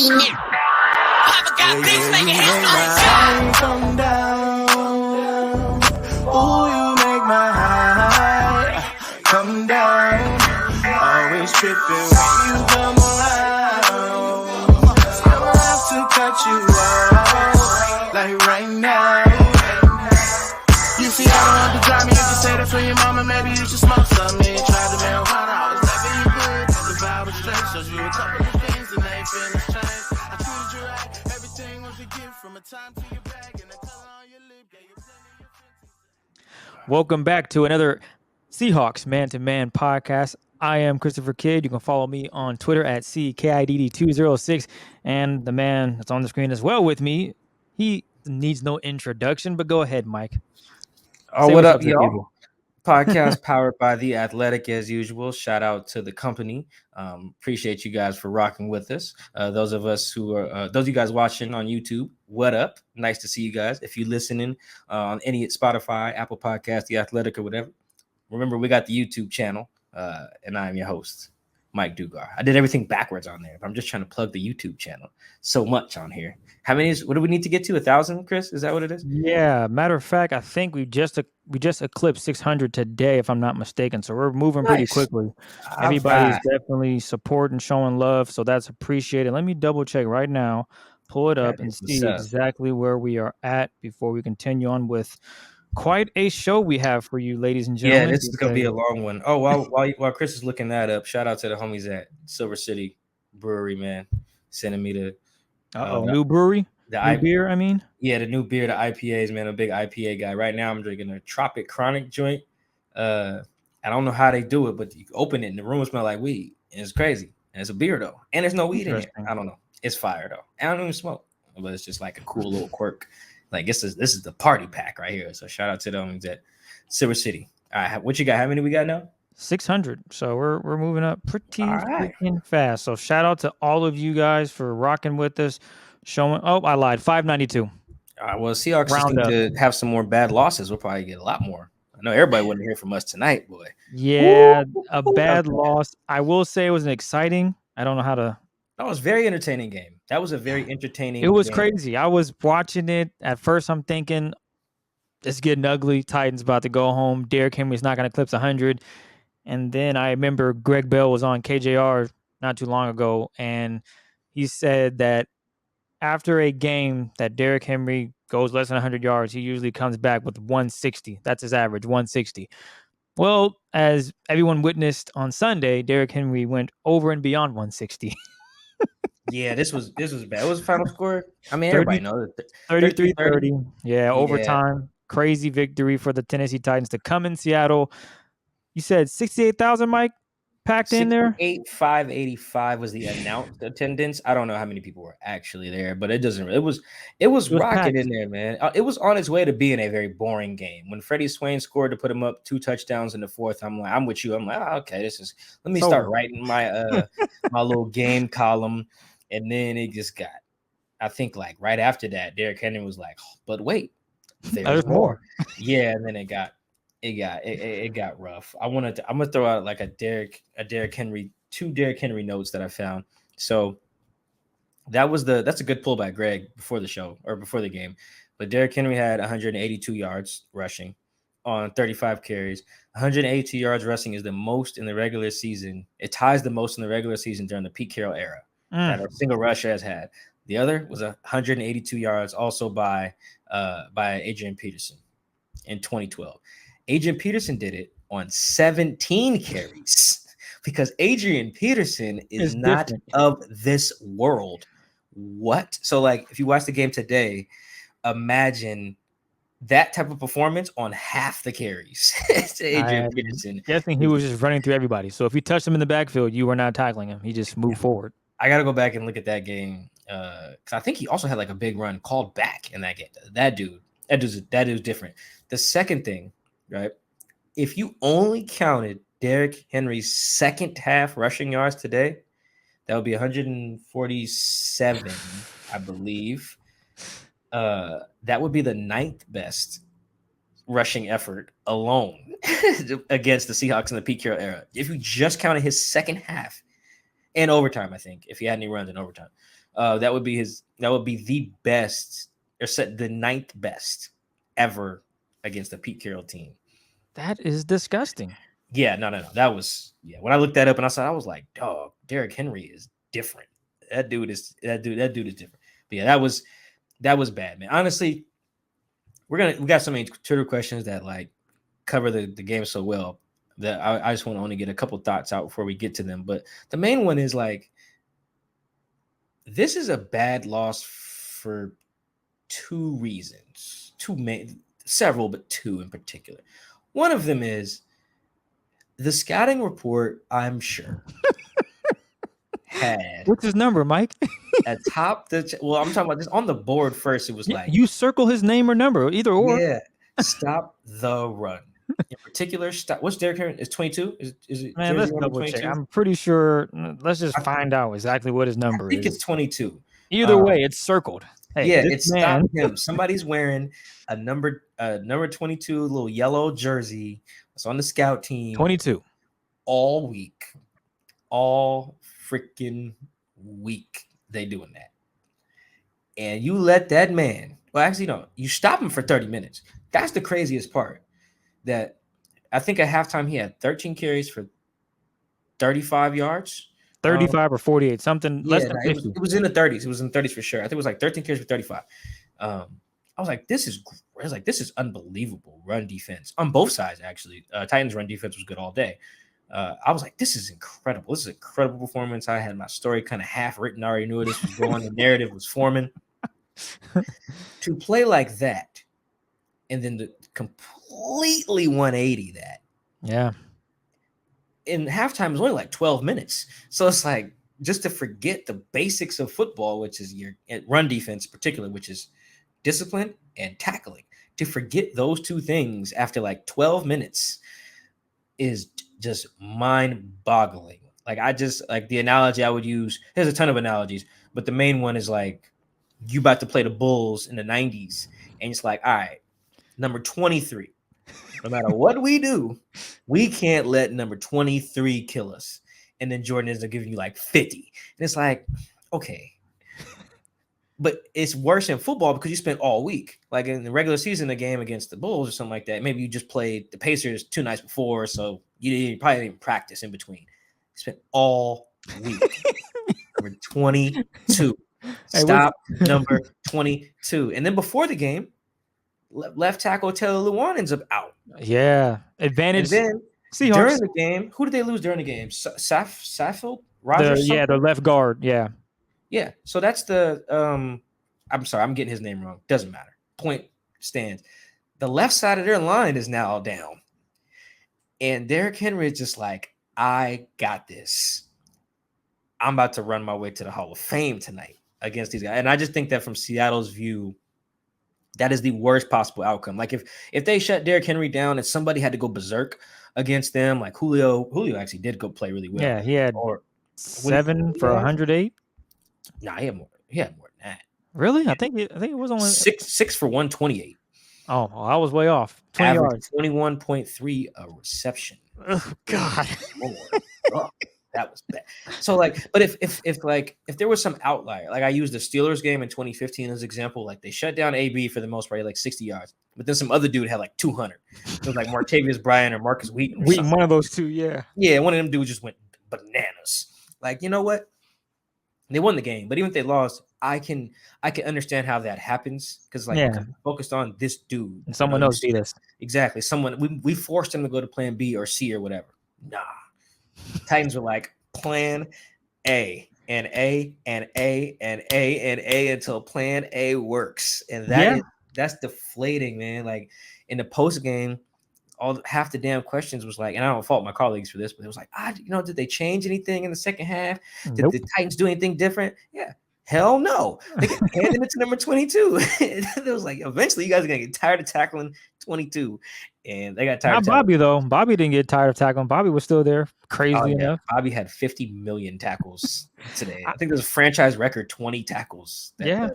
Come down. Ooh, you make my high come down. Always tripping when you come around. Never have to cut you off like right now. You see, I don't have to drive me. You can say that for your mama. Maybe you should smoke something. Try the marijuana. I was loving you good. The vibe was straight. Showed you a couple of things and they feeling strange. I treated you right. Everything was a gift from a time to your bag and the color on your lip. Yeah, you plenty of. Welcome back to another Seahawks Man-to-Man podcast. I am Christopher Kidd. You can follow me on Twitter at CKIDD206. And the man that's on the screen as well with me, he needs no introduction, but go ahead, Mike. Oh, Say what what's up, to the y'all? people. Podcast powered by The Athletic as usual. Shout out to the company. Appreciate you guys for rocking with us. Those of you guys watching on YouTube, what up? Nice to see you guys. If you're listening on any Spotify, Apple Podcast, The Athletic, or whatever, remember we got the YouTube channel, and I am your host, Mike Dugar. I did everything backwards on there, but I'm just trying to plug the YouTube channel. So much on here. What do we need to get to? 1,000, Chris? Is that what it is? Yeah, matter of fact, I think we just eclipsed 600 today, if I'm not mistaken. So we're moving pretty Nice. quickly. All Everybody's right. definitely supporting, showing love, so that's appreciated. Let me double check right now, pull it up, That and is what's see up. exactly where we are at before we continue on with quite a show we have for you, ladies and Yeah, gentlemen. this is gonna be a long one. Oh, while Chris is looking that up, shout out to the homies at Silver City Brewery, man, sending me the New brewery, new beer. I mean, the new beer, the IPAs, man. I'm a big IPA guy. Right now, I'm drinking a Tropic Chronic joint. I don't know how they do it, but you open it and the room smell like weed. And it's crazy. And it's a beer though, and there's no weed in it. Interesting. I don't know. It's fire though. I don't even smoke, but it's just like a cool little quirk. Like this is the party pack right here. So shout out to them at Silver City. All right, what you got? How many we got now? 600. So we're moving up pretty All right. freaking fast. So shout out to all of you guys for rocking with us. Showing. Oh, I lied. 592. All right, well, Seahawks just Round need up. to have some more bad losses. We'll probably get a lot more. I know everybody wouldn't hear from us tonight, boy. Yeah, a Woo! bad Okay. loss. I will say it was an exciting. I don't know how to. That was a very entertaining game. That was a very entertaining It was game. crazy. I was watching it. At first, I'm thinking it's getting ugly. Titans about to go home. Derrick Henry's not going to eclipse 100. And then I remember Greg Bell was on KJR not too long ago, and he said that after a game that Derrick Henry goes less than 100 yards, he usually comes back with 160. That's his average, 160. Well, as everyone witnessed on Sunday, Derrick Henry went over and beyond 160. Yeah, this was bad. What was the final score? I mean, everybody knows it. 33-30. Yeah, Yeah. overtime. Crazy victory for the Tennessee Titans to come in Seattle. You said 68,000, Mike, packed in there? 68,585 was the announced attendance. I don't know how many people were actually there, but it was rocking packed in there, man. It was on its way to being a very boring game. When Freddie Swain scored to put him up 2 touchdowns in the fourth, I'm with you. I'm like, okay, let me start writing my my little game column. And then it just got, I think like right after that, Derrick Henry was like, but wait, there's more. Yeah, and then it got rough. I'm gonna throw out like a Derrick Henry, 2 Derrick Henry notes that I found. So that's a good pull by Greg before the show or before the game. But Derrick Henry had 182 yards rushing on 35 carries. 182 yards rushing is the most in the regular season. It ties the most in the regular season during the Pete Carroll era that a single rusher has had. The other was 182 yards, also by Adrian Peterson in 2012. Adrian Peterson did it on 17 carries because Adrian Peterson is not different. of this world. What? So, like, if you watch the game today, imagine that type of performance on half the carries. It's Adrian Peterson. Guessing he was just running through everybody. So if you touched him in the backfield, you were not tackling him. He just moved forward. I got to go back and look at that game because I think he also had like a big run called back in that game. That dude's different. The second thing, right? If you only counted Derrick Henry's second half rushing yards today, that would be 147, I believe. That would be the 9th best rushing effort alone against the Seahawks in the Pete Carroll era. If you just counted his second half, in overtime. I think if he had any runs in overtime, that would be the best or set the 9th best ever against a Pete Carroll team. That is disgusting. Yeah, no. That was when I looked that up and I was like, dog, Derrick Henry is different. That dude is different. But yeah, that was bad, man. Honestly, we got so many Twitter questions that like cover the game so well that I just want to only get a couple thoughts out before we get to them. But the main one is like, this is a bad loss for 2 reasons. Several, but 2 in particular. One of them is the scouting report, I'm sure, had what's his number, Mike? I'm talking about this on the board first. It was like, you circle his name or number, either or. Yeah, stop the run. In particular, stop. What's Derrick Henry? Is 22? Is it? Man, let's double check. I'm pretty sure. Let's just find out exactly what his number is. I think it's 22. Either way, it's circled. Hey, yeah, it's stopped him. Somebody's wearing a number 22 little yellow jersey. It's on the scout team. 22 all week, all freaking week. They doing that, and you let that man. Well, actually, no. You stop him for 30 minutes. That's the craziest part. That I think at halftime he had 13 carries for 35 yards. 35 or 48, something less than 50. It was in the 30s. It was in the 30s for sure. I think it was like 13 carries for 35. I was like, this is unbelievable run defense on both sides, actually. Titans run defense was good all day. I was like, this is incredible. This is an incredible performance. I had my story kind of half written. I already knew where this was going. The narrative was forming. To play like that and then to completely 180 that. Yeah. In halftime is only like 12 minutes. So it's like just to forget the basics of football, which is your run defense in particular, which is discipline and tackling. To forget those 2 things after like 12 minutes is just mind-boggling. Like the analogy I would use, there's a ton of analogies, but the main one is like you about to play the Bulls in the 90s and it's like, all right, number 23. No matter what we do, we can't let number 23 kill us. And then Jordan ends up giving you like 50. And it's like, okay. But it's worse in football because you spent all week. Like in the regular season, a game against the Bulls or something like that. Maybe you just played the Pacers 2 nights before, so you probably didn't practice in between. You spent all week. Number 22. Stop number 22. And then before the game, left tackle Taylor Lewan ends up out. Yeah. Advantage. And then Seahawks. During the game, who did they lose during the game? Saffold? Rogers? The left guard. Yeah. Yeah. So that's the I'm sorry, I'm getting his name wrong. Doesn't matter. Point stands. The left side of their line is now down. And Derrick Henry is just like, I got this. I'm about to run my way to the Hall of Fame tonight against these guys. And I just think that from Seattle's view, that is the worst possible outcome. Like if they shut Derrick Henry down and somebody had to go berserk against them, like Julio actually did go play really well. Yeah, he had 7 for 108. Nah, he had more than that. Really? I think it was only 6 for 128. Oh, I was way off. 20 yards. 21.3 a reception. Oh, God. Oh, that was bad. So but if there was some outlier, like I used the Steelers game in 2015 as an example, like they shut down AB for the most part, like 60 yards, but then some other dude had like 200. It was like Martavius Bryant or Marcus Wheaton. One of those two, yeah. Yeah, one of them dudes just went bananas. Like, you know what? They won the game, but even if they lost, I can understand how that happens because focused on this dude. And someone else beat us. Exactly. We forced him to go to plan B or C or whatever. Nah. Titans were like plan A and A and A and A and A until plan A works. And that's deflating, man. Like in the post game, half the damn questions was like, and I don't fault my colleagues for this, but it was like, did they change anything in the second half? Did the Titans do anything different? Yeah. Hell no. They handed it to number 22. It was like, eventually you guys are going to get tired of tackling 22. And they got tired of tackling. Bobby, though. Bobby didn't get tired of tackling. Bobby was still there. Crazy enough. Bobby had 50 million tackles today. I think there's a franchise record 20 tackles. You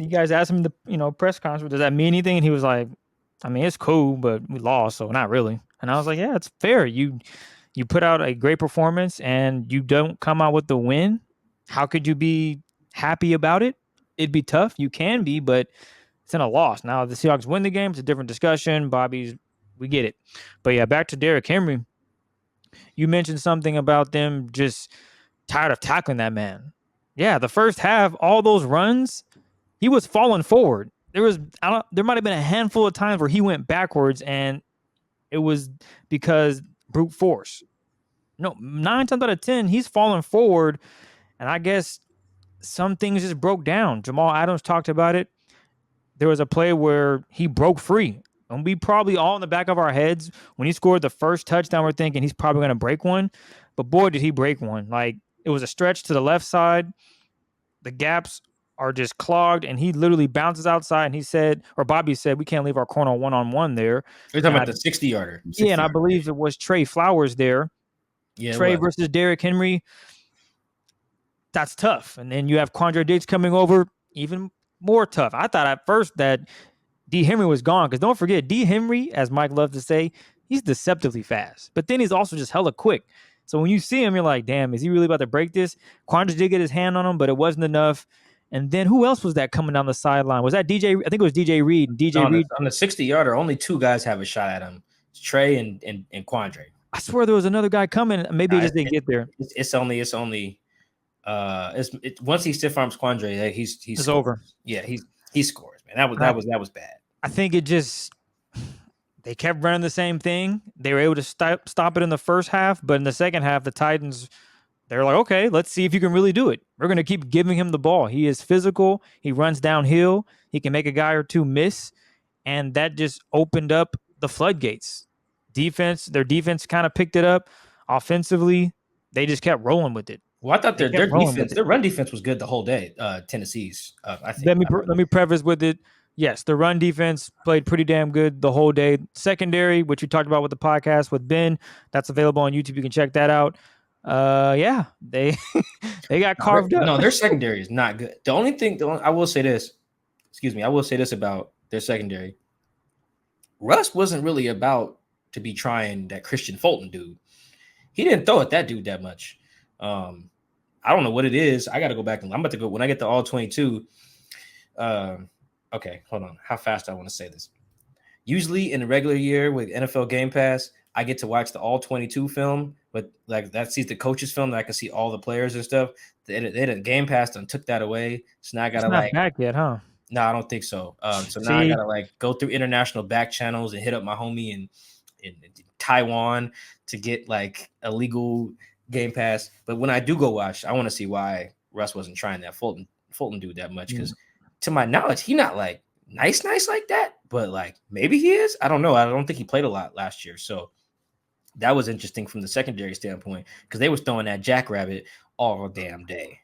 guys asked him the press conference, does that mean anything? And he was like, I mean, it's cool, but we lost, so not really. And I was like, yeah, it's fair. You You put out a great performance and you don't come out with the win. How could you be happy about it? It'd be tough. You can be, but it's in a loss. Now, if the Seahawks win the game, it's a different discussion. We get it. But yeah, back to Derrick Henry. You mentioned something about them just tired of tackling that man. Yeah, the first half, all those runs, he was falling forward. There might have been a handful of times where he went backwards, and it was because brute force. No, 9 times out of 10, he's falling forward, and I guess some things just broke down. Jamal Adams talked about it. There was a play where he broke free, and we probably all in the back of our heads when he scored the first touchdown, we're thinking he's probably going to break one, but boy, did he break one! Like it was a stretch to the left side. The gaps are just clogged, and he literally bounces outside. And he said, or Bobby said, we can't leave our corner 1-on-1 there. You're talking about the 60-yarder. Yeah, and I believe it was Trey Flowers there. Yeah, Trey versus Derrick Henry. That's tough. And then you have Quandre Diggs coming over, even more tough. I thought at first that D. Henry was gone, because don't forget, D. Henry, as Mike loves to say, he's deceptively fast, but then he's also just hella quick. So when you see him, you're like, damn, is he really about to break this? Quandre did get his hand on him, but it wasn't enough. And then who else was that coming down the sideline? Was that DJ? I think it was DJ Reed. Reed on the 60-yarder, only 2 guys have a shot at him. It's Trey and Quandre. I swear there was another guy coming. Maybe he just didn't get there. It's only once he stiff arms Quandre, he's over. Yeah, he scores, man. That was bad. I think it just they kept running the same thing. They were able to stop it in the first half, but in the second half, the Titans, they're like, okay, let's see if you can really do it. We're going to keep giving him the ball. He is physical. He runs downhill. He can make a guy or two miss, and that just opened up the floodgates. Their defense kind of picked it up. Offensively, they just kept rolling with it. Well, I thought their run defense was good the whole day. Tennessee's, I think. Let me preface with it. Yes, the run defense played pretty damn good the whole day. Secondary, which we talked about with the podcast with Ben, that's available on YouTube. You can check that out. Yeah, they got carved up. No, their secondary is not good. I will say this. I will say this about their secondary. Russ wasn't really about to be trying that Christian Fulton dude. He didn't throw at that dude that much. I don't know what it is. I got to go back and I'm about to go when I get to all 22. Okay, hold on. How fast I want to say this. Usually in a regular year with NFL Game Pass, I get to watch the all 22 film, but like that sees the coaches film that I can see all the players and stuff. They didn't Game Pass and took that away. So now I gotta not back yet, huh? No, I don't think so. So now I gotta like go through international back channels and hit up my homie in Taiwan to get like a legal Game Pass. But when I do go watch, I want to see why Russ wasn't trying that Fulton dude that much, because to my knowledge, he not like nice like that, but like maybe he is. I don't know. I don't think he played a lot last year. So that was interesting from the secondary standpoint, because they was throwing that jackrabbit all damn day.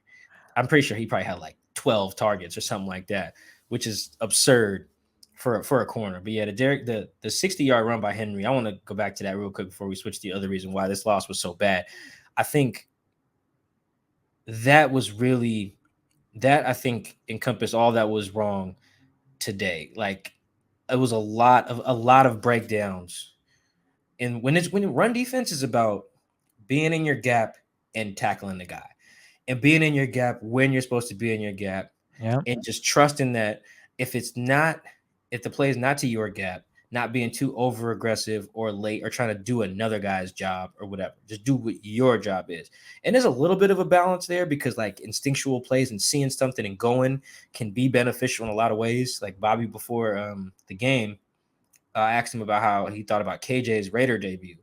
I'm pretty sure he probably had like 12 targets or something like that, which is absurd for a corner. But yeah, the 60-yard run by Henry, I want to go back to that real quick before we switch to the other reason why this loss was so bad. I think that encompassed all that was wrong today. Like it was a lot of breakdowns. And when run defense is about being in your gap and tackling the guy, and being in your gap when you're supposed to be in your gap, and just trusting that if the play is not to your gap, not being too over aggressive or late or trying to do another guy's job or whatever, just do what your job is. And there's a little bit of a balance there, because like instinctual plays and seeing something and going can be beneficial in a lot of ways. Like Bobby before the game, I asked him about how he thought about KJ's Raider debut.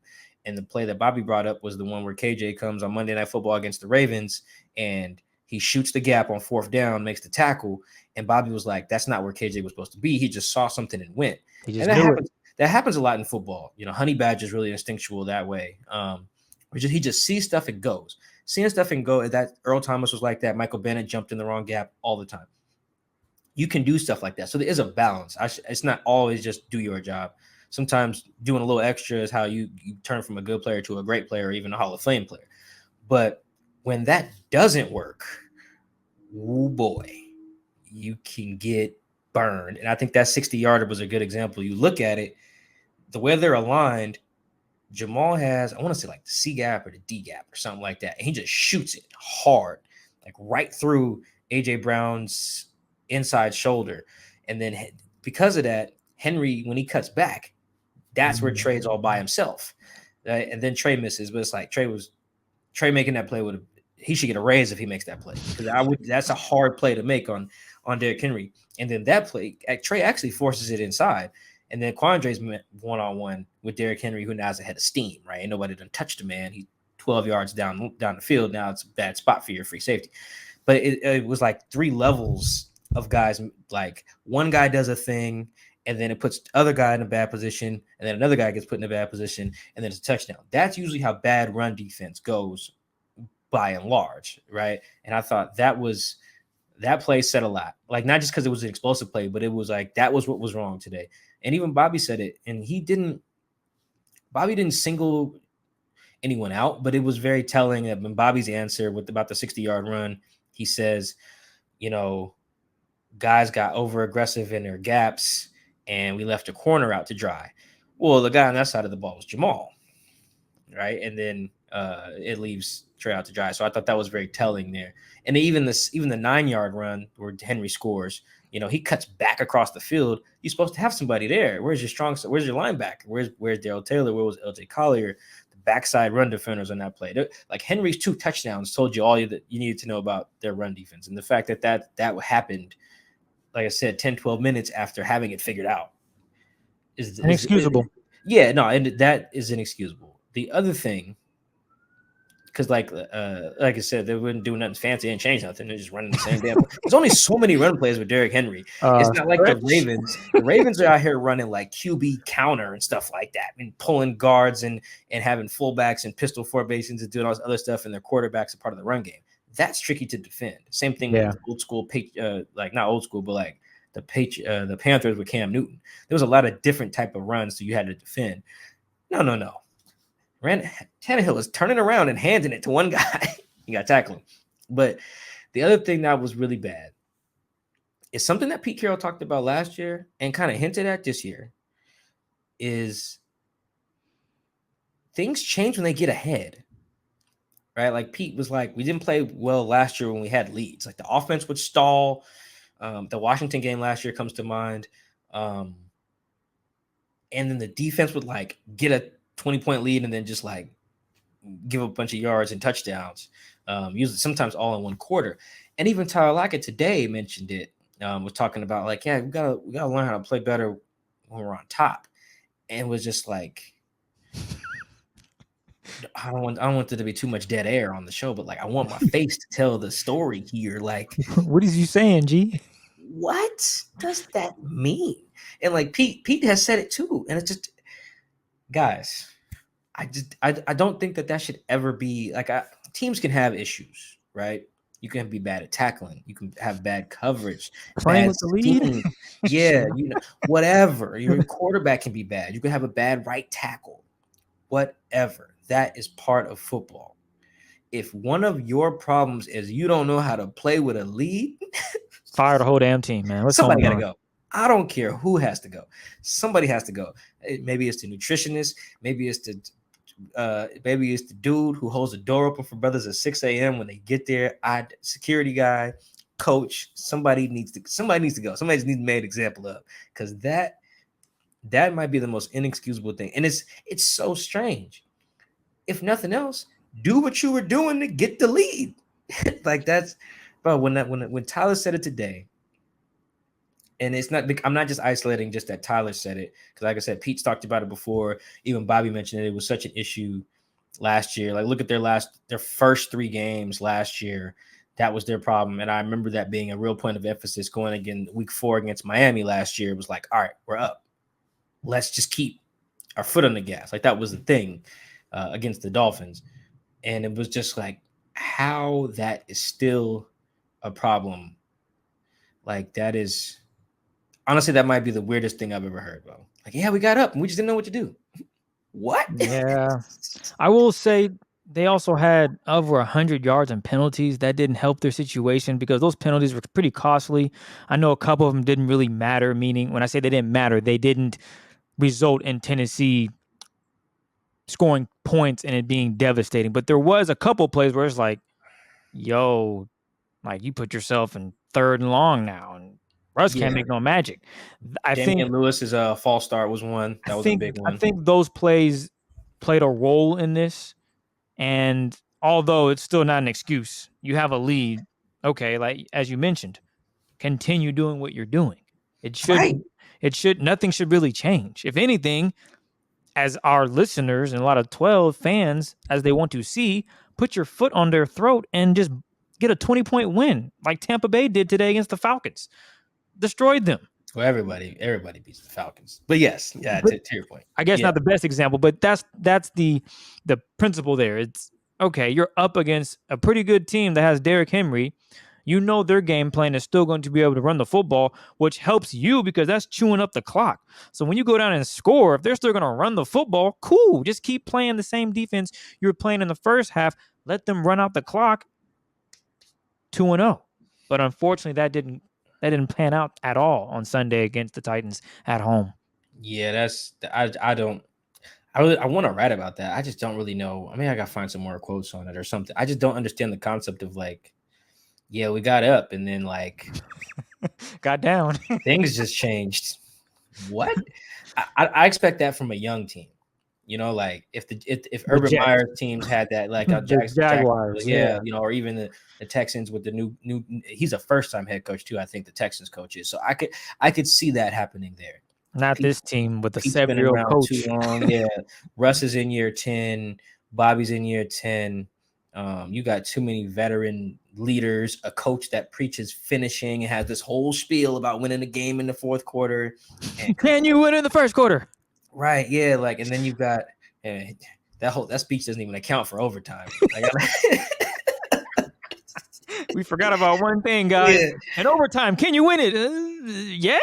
And the play that Bobby brought up was the one where KJ comes on Monday Night Football against the Ravens and he shoots the gap on 4th down, makes the tackle. And Bobby was like, that's not where KJ was supposed to be. He just saw something and went. That happens a lot in football. You know, Honey Badger is really instinctual that way. He just sees stuff and goes. Seeing stuff and go, that Earl Thomas was like that. Michael Bennett jumped in the wrong gap all the time. You can do stuff like that. So there is a balance. It's not always just do your job. Sometimes doing a little extra is how you turn from a good player to a great player or even a Hall of Fame player. But when that doesn't work, oh boy, you can get burned. And I think that 60-yarder was a good example. You look at it, the way they're aligned, Jamal has, I want to say like the C gap or the D gap or something like that. And he just shoots it hard, like right through AJ Brown's inside shoulder. And then because of that, Henry, when he cuts back, that's where Trey's all by himself. Right? And then Trey misses, but it's like Trey making that play he should get a raise if he makes that play. Because that's a hard play to make on Derrick Henry. And then that play, Trey actually forces it inside. And then Quandre's one-on-one with Derrick Henry, who now has a head of steam, right? Ain't nobody done touched the man. He's 12 yards down the field. Now it's a bad spot for your free safety. But it was like 3 levels of guys. Like one guy does a thing, and then it puts the other guy in a bad position, and then another guy gets put in a bad position, and then it's a touchdown. That's usually how bad run defense goes by and large, right? And I thought that play said a lot. Like, not just because it was an explosive play, but it was like that was what was wrong today. And even Bobby said it, and Bobby didn't single anyone out, but it was very telling that when Bobby's answer with about the 60-yard run, he says, guys got over aggressive in their gaps, and we left a corner out to dry. Well, the guy on that side of the ball was Jamal, right? And then it leaves Trey out to dry. So I thought that was very telling there. And even the 9-yard run where Henry scores, he cuts back across the field. You're supposed to have somebody there. Where's your linebacker? Where's Darrell Taylor? Where was LJ Collier? The backside run defenders on that play. Like Henry's 2 touchdowns told you all that you needed to know about their run defense. And the fact that happened, like I said, 10, 12 minutes after having it figured out is inexcusable. And that is inexcusable. The other thing, because like I said, they wouldn't do nothing fancy and change nothing. They're just running the same damn. There's only so many run plays with Derrick Henry. It's not like the Ravens. The Ravens are out here running like QB counter and stuff like that, and pulling guards and having fullbacks and pistol formations and doing all this other stuff, and their quarterbacks are part of the run game. That's tricky to defend. Same thing with old school, like not old school, but like the Panthers with Cam Newton. There was a lot of different type of runs that you had to defend. No. Tannehill is turning around and handing it to one guy. You got to tackle him. But the other thing that was really bad is something that Pete Carroll talked about last year and kind of hinted at this year is things change when they get ahead, right? Like Pete was like, we didn't play well last year when we had leads. Like the offense would stall. The Washington game last year comes to mind. And then the defense would like get a 20-point lead and then just like give a bunch of yards and touchdowns, usually sometimes all in one quarter. And even Tyler Lockett today mentioned it, was talking about like, we gotta learn how to play better when we're on top. And was just like, I don't want there to be too much dead air on the show, but like I want my face to tell the story here. Like, what is you saying, G? What does that mean? And like Pete has said it too, and it's just, guys, I don't think that should ever be like teams can have issues, right? You can be bad at tackling, you can have bad coverage, playing bad with the lead, yeah, whatever. Your quarterback can be bad. You can have a bad right tackle, whatever. That is part of football. If one of your problems is you don't know how to play with a lead, fire the whole damn team, man. Somebody got to go. I don't care who has to go. Somebody has to go. Maybe it's the nutritionist. Maybe it's the dude who holds the door open for brothers at 6 a.m. when they get there. Security guy, coach. Somebody needs to go. Somebody needs to be made an example of, because that might be the most inexcusable thing. And it's so strange. If nothing else, do what you were doing to get the lead. Like that's, bro. When Tyler said it today. And it's not, I'm not just isolating just that Tyler said it, because like I said, Pete's talked about it before. Even Bobby mentioned it. It was such an issue last year. Like look at their first 3 games last year. That was their problem. And I remember that being a real point of emphasis going again week 4 against Miami last year. It was like, all right, we're up. Let's just keep our foot on the gas. Like that was the thing against the Dolphins. And it was just like how that is still a problem. Like that is, honestly, that might be the weirdest thing I've ever heard, bro. Like, yeah, we got up and we just didn't know what to do. What? Yeah. I will say they also had over 100 yards and penalties. That didn't help their situation because those penalties were pretty costly. I know a couple of them didn't really matter, meaning when I say they didn't matter, they didn't result in Tennessee scoring points and it being devastating. But there was a couple plays where it's like, yo, like you put yourself in 3rd and long now, and Russ can't make no magic. I think Damian Lewis's false start was one. That was a big I one. think those plays played a role in this. And although it's still not an excuse, you have a lead. Okay, like as you mentioned, continue doing what you're doing. It should Right. nothing should really change. If anything, as our listeners and a lot of 12 fans, as they want to see, put your foot on their throat and just get a 20-point win like Tampa Bay did today against the Falcons. Destroyed them. Well, everybody beats the Falcons. But yes, yeah, But to your point. I guess Yeah. not the best example, but that's the principle there. It's okay, you're up against a pretty good team that has Derrick Henry. You know their game plan is still going to be able to run the football, which helps you because that's chewing up the clock. So when you go down and score, if they're still going to run the football, cool. Just keep playing the same defense you were playing in the first half. Let them run out the clock. 2-0. But unfortunately, that didn't pan out at all on Sunday against the Titans at home. Yeah, that's I want to write about that. I just don't really know. I mean, I gotta find some more quotes on it or something. I just don't understand the concept of like, yeah, we got up and then like got down. things just changed. What? I expect that from a young team. You know, like if Urban Meyer's teams had that, like Jaguars, yeah, you know, or even the Texans with the new. He's a first-time head coach too. I think the Texans coach is. So I could see that happening there. Not this team with the Pete's been 7-year-old around coach. too long. Yeah, Russ is in year 10. Bobby's in year 10. You got too many veteran leaders, a coach that preaches finishing and has this whole spiel about winning the game in the fourth quarter. And can you win in the first quarter? Right, yeah, like, and then you've got that speech doesn't even account for overtime. We forgot about one thing, guys. Yeah. And overtime, can you win it? Yeah,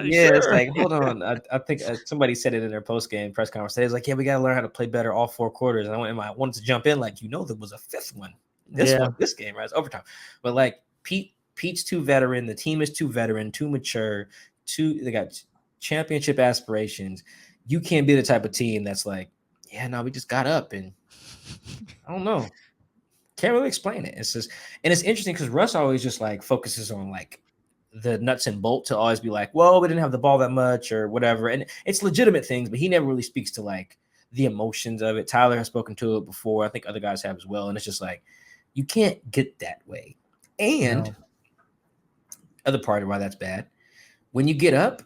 sure. It's like, hold on. I think somebody said it in their post-game press conference. They was like, yeah, we got to learn how to play better all 4 quarters. And I wanted to jump in like, there was a 5th one. This game, right? It's overtime. But like Pete's too veteran. The team is too veteran, too mature. They got championship aspirations. You can't be the type of team that's like, yeah, no, we just got up and I don't know. Can't really explain it. It's just, and it's interesting because Russ always just like focuses on like the nuts and bolts to always be like, well, we didn't have the ball that much or whatever. And it's legitimate things, but he never really speaks to like the emotions of it. Tyler has spoken to it before. I think other guys have as well. And it's just like, you can't get that way. And other part of why that's bad, when you get up,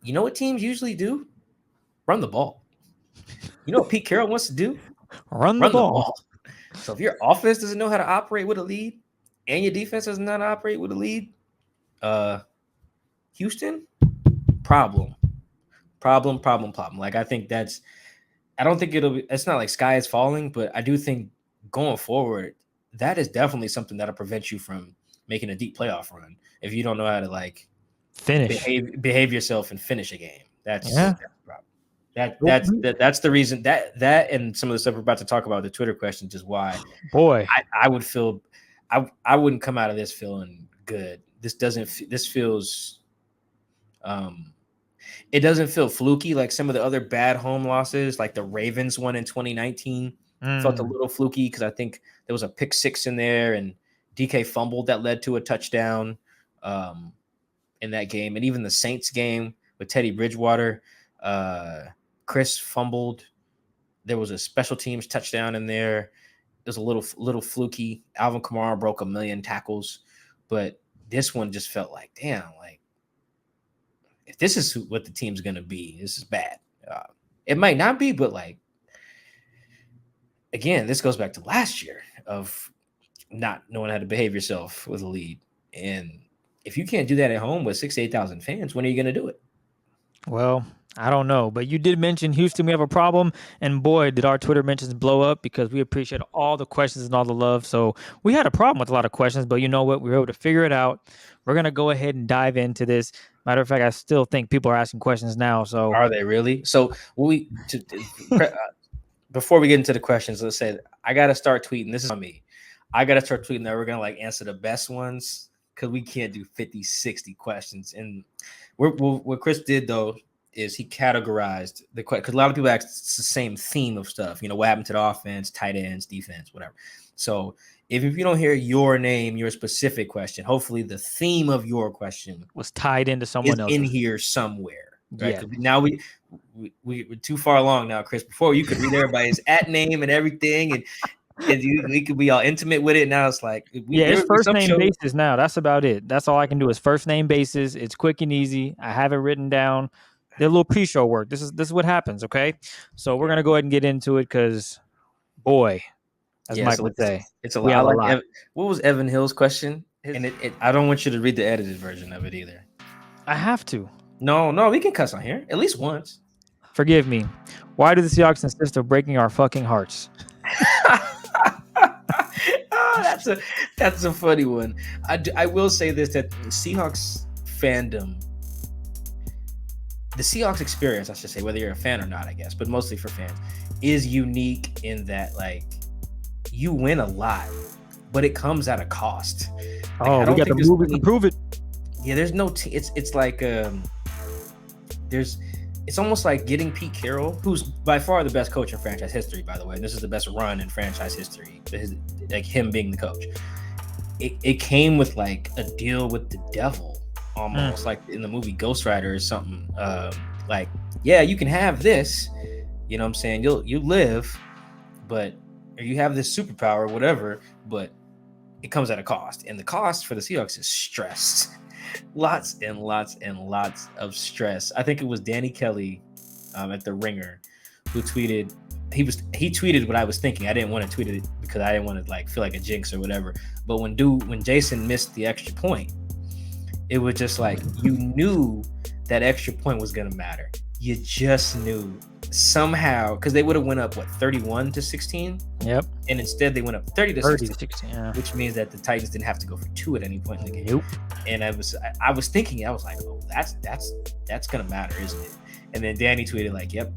you know what teams usually do? Run the ball. You know what Pete Carroll wants to do? Run the ball. So if your offense doesn't know how to operate with a lead and your defense doesn't know how to operate with a lead, Houston, problem. Like, I think I don't think it's not like sky is falling, but I do think going forward, that is definitely something that'll prevent you from making a deep playoff run if you don't know how to like finish, behave yourself and finish a game. That's the problem. That's the reason that and some of the stuff we're about to talk about, the Twitter questions, is why I would feel I wouldn't come out of this feeling good. This feels it doesn't feel fluky like some of the other bad home losses, like the Ravens one in 2019 felt a little fluky because I think there was a pick 6 in there and DK fumbled that led to a touchdown in that game. And even the Saints game with Teddy Bridgewater, Chris fumbled. There was a special teams touchdown in there. It was a little fluky. Alvin Kamara broke 1 million tackles, but this one just felt like, damn, like if this is what the team's going to be, this is bad. It might not be, but like, again, this goes back to last year of not knowing how to behave yourself with a lead. And if you can't do that at home with 6,000 to 8,000 fans, when are you going to do it? Well, I don't know, but you did mention Houston, we have a problem, and boy, did our Twitter mentions blow up because we appreciate all the questions and all the love. So we had a problem with a lot of questions, but you know what? We were able to figure it out. We're going to go ahead and dive into this. Matter of fact, I still think people are asking questions now. So are they really? So before we get into the questions, let's say I got to start tweeting. This is on me. I got to start tweeting that we're going to like answer the best ones because we can't do 50, 60 questions. And what Chris did though, is he categorized the question, because a lot of people ask it's the same theme of stuff. What happened to the offense, tight ends, defense, whatever. So if you don't hear your name, your specific question, hopefully the theme of your question was tied into someone else in here somewhere. Right? Yeah. Now we're too far along now, Chris. Before you could read everybody's at name and everything, and we could be all intimate with it. Now it's like it's first name basis now. That's about it. That's all I can do is first name basis. It's quick and easy. I have it written down. They're a little pre-show work. This is what happens. Okay, so we're gonna go ahead and get into it because, boy, as Mike would say, it's a lot. I like what was Evan Hill's question? And I don't want you to read the edited version of it either. I have to. No, we can cuss on here at least once. Forgive me. Why do the Seahawks insist on breaking our fucking hearts? That's a funny one. I will say this, that the Seahawks fandom, the Seahawks experience, I should say, whether you're a fan or not, I guess, but mostly for fans, is unique in that, like, you win a lot, but it comes at a cost. Like, we got the movie to prove it. Yeah, there's no it's like it's almost like getting Pete Carroll, who's by far the best coach in franchise history, by the way. This is the best run in franchise history, like him being the coach. It came with like a deal with the devil, almost like in the movie Ghost Rider or something. Like, yeah, you can have this, you know what I'm saying? You live, or you have this superpower, whatever, but it comes at a cost. And the cost for the Seahawks is stress. Lots and lots and lots of stress. I think it was Danny Kelly at The Ringer who tweeted. He tweeted what I was thinking. I didn't want to tweet it because I didn't want to like feel like a jinx or whatever. But when Jason missed the extra point, it was just like you knew that extra point was gonna matter. You just knew somehow, because they would have went up 31-16. Yep. And instead they went up 30-16. Yeah. Which means that the Titans didn't have to go for 2 at any point in the game. Nope. And I was thinking, I was like, oh, that's gonna matter, isn't it? And then Danny tweeted like, yep,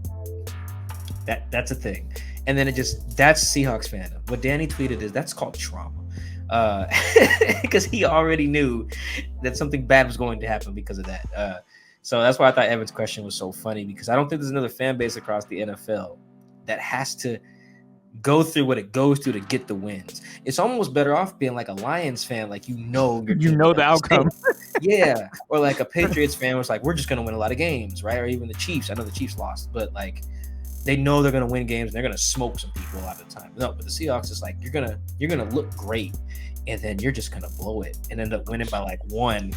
that's a thing. And then that's Seahawks fandom. What Danny tweeted is that's called trauma. Because he already knew that something bad was going to happen because of that. So that's why I thought Evan's question was so funny, because I don't think there's another fan base across the NFL that has to go through what it goes through to get the wins. It's almost better off being like a Lions fan, like you know the outcome. Yeah. Or like a Patriots fan was like, we're just gonna win a lot of games, right? Or even the Chiefs. I know the Chiefs lost, but like they know they're gonna win games and they're gonna smoke some people a lot of the time. No, but the Seahawks is like you're gonna look great, and then you're just gonna blow it and end up winning by like 1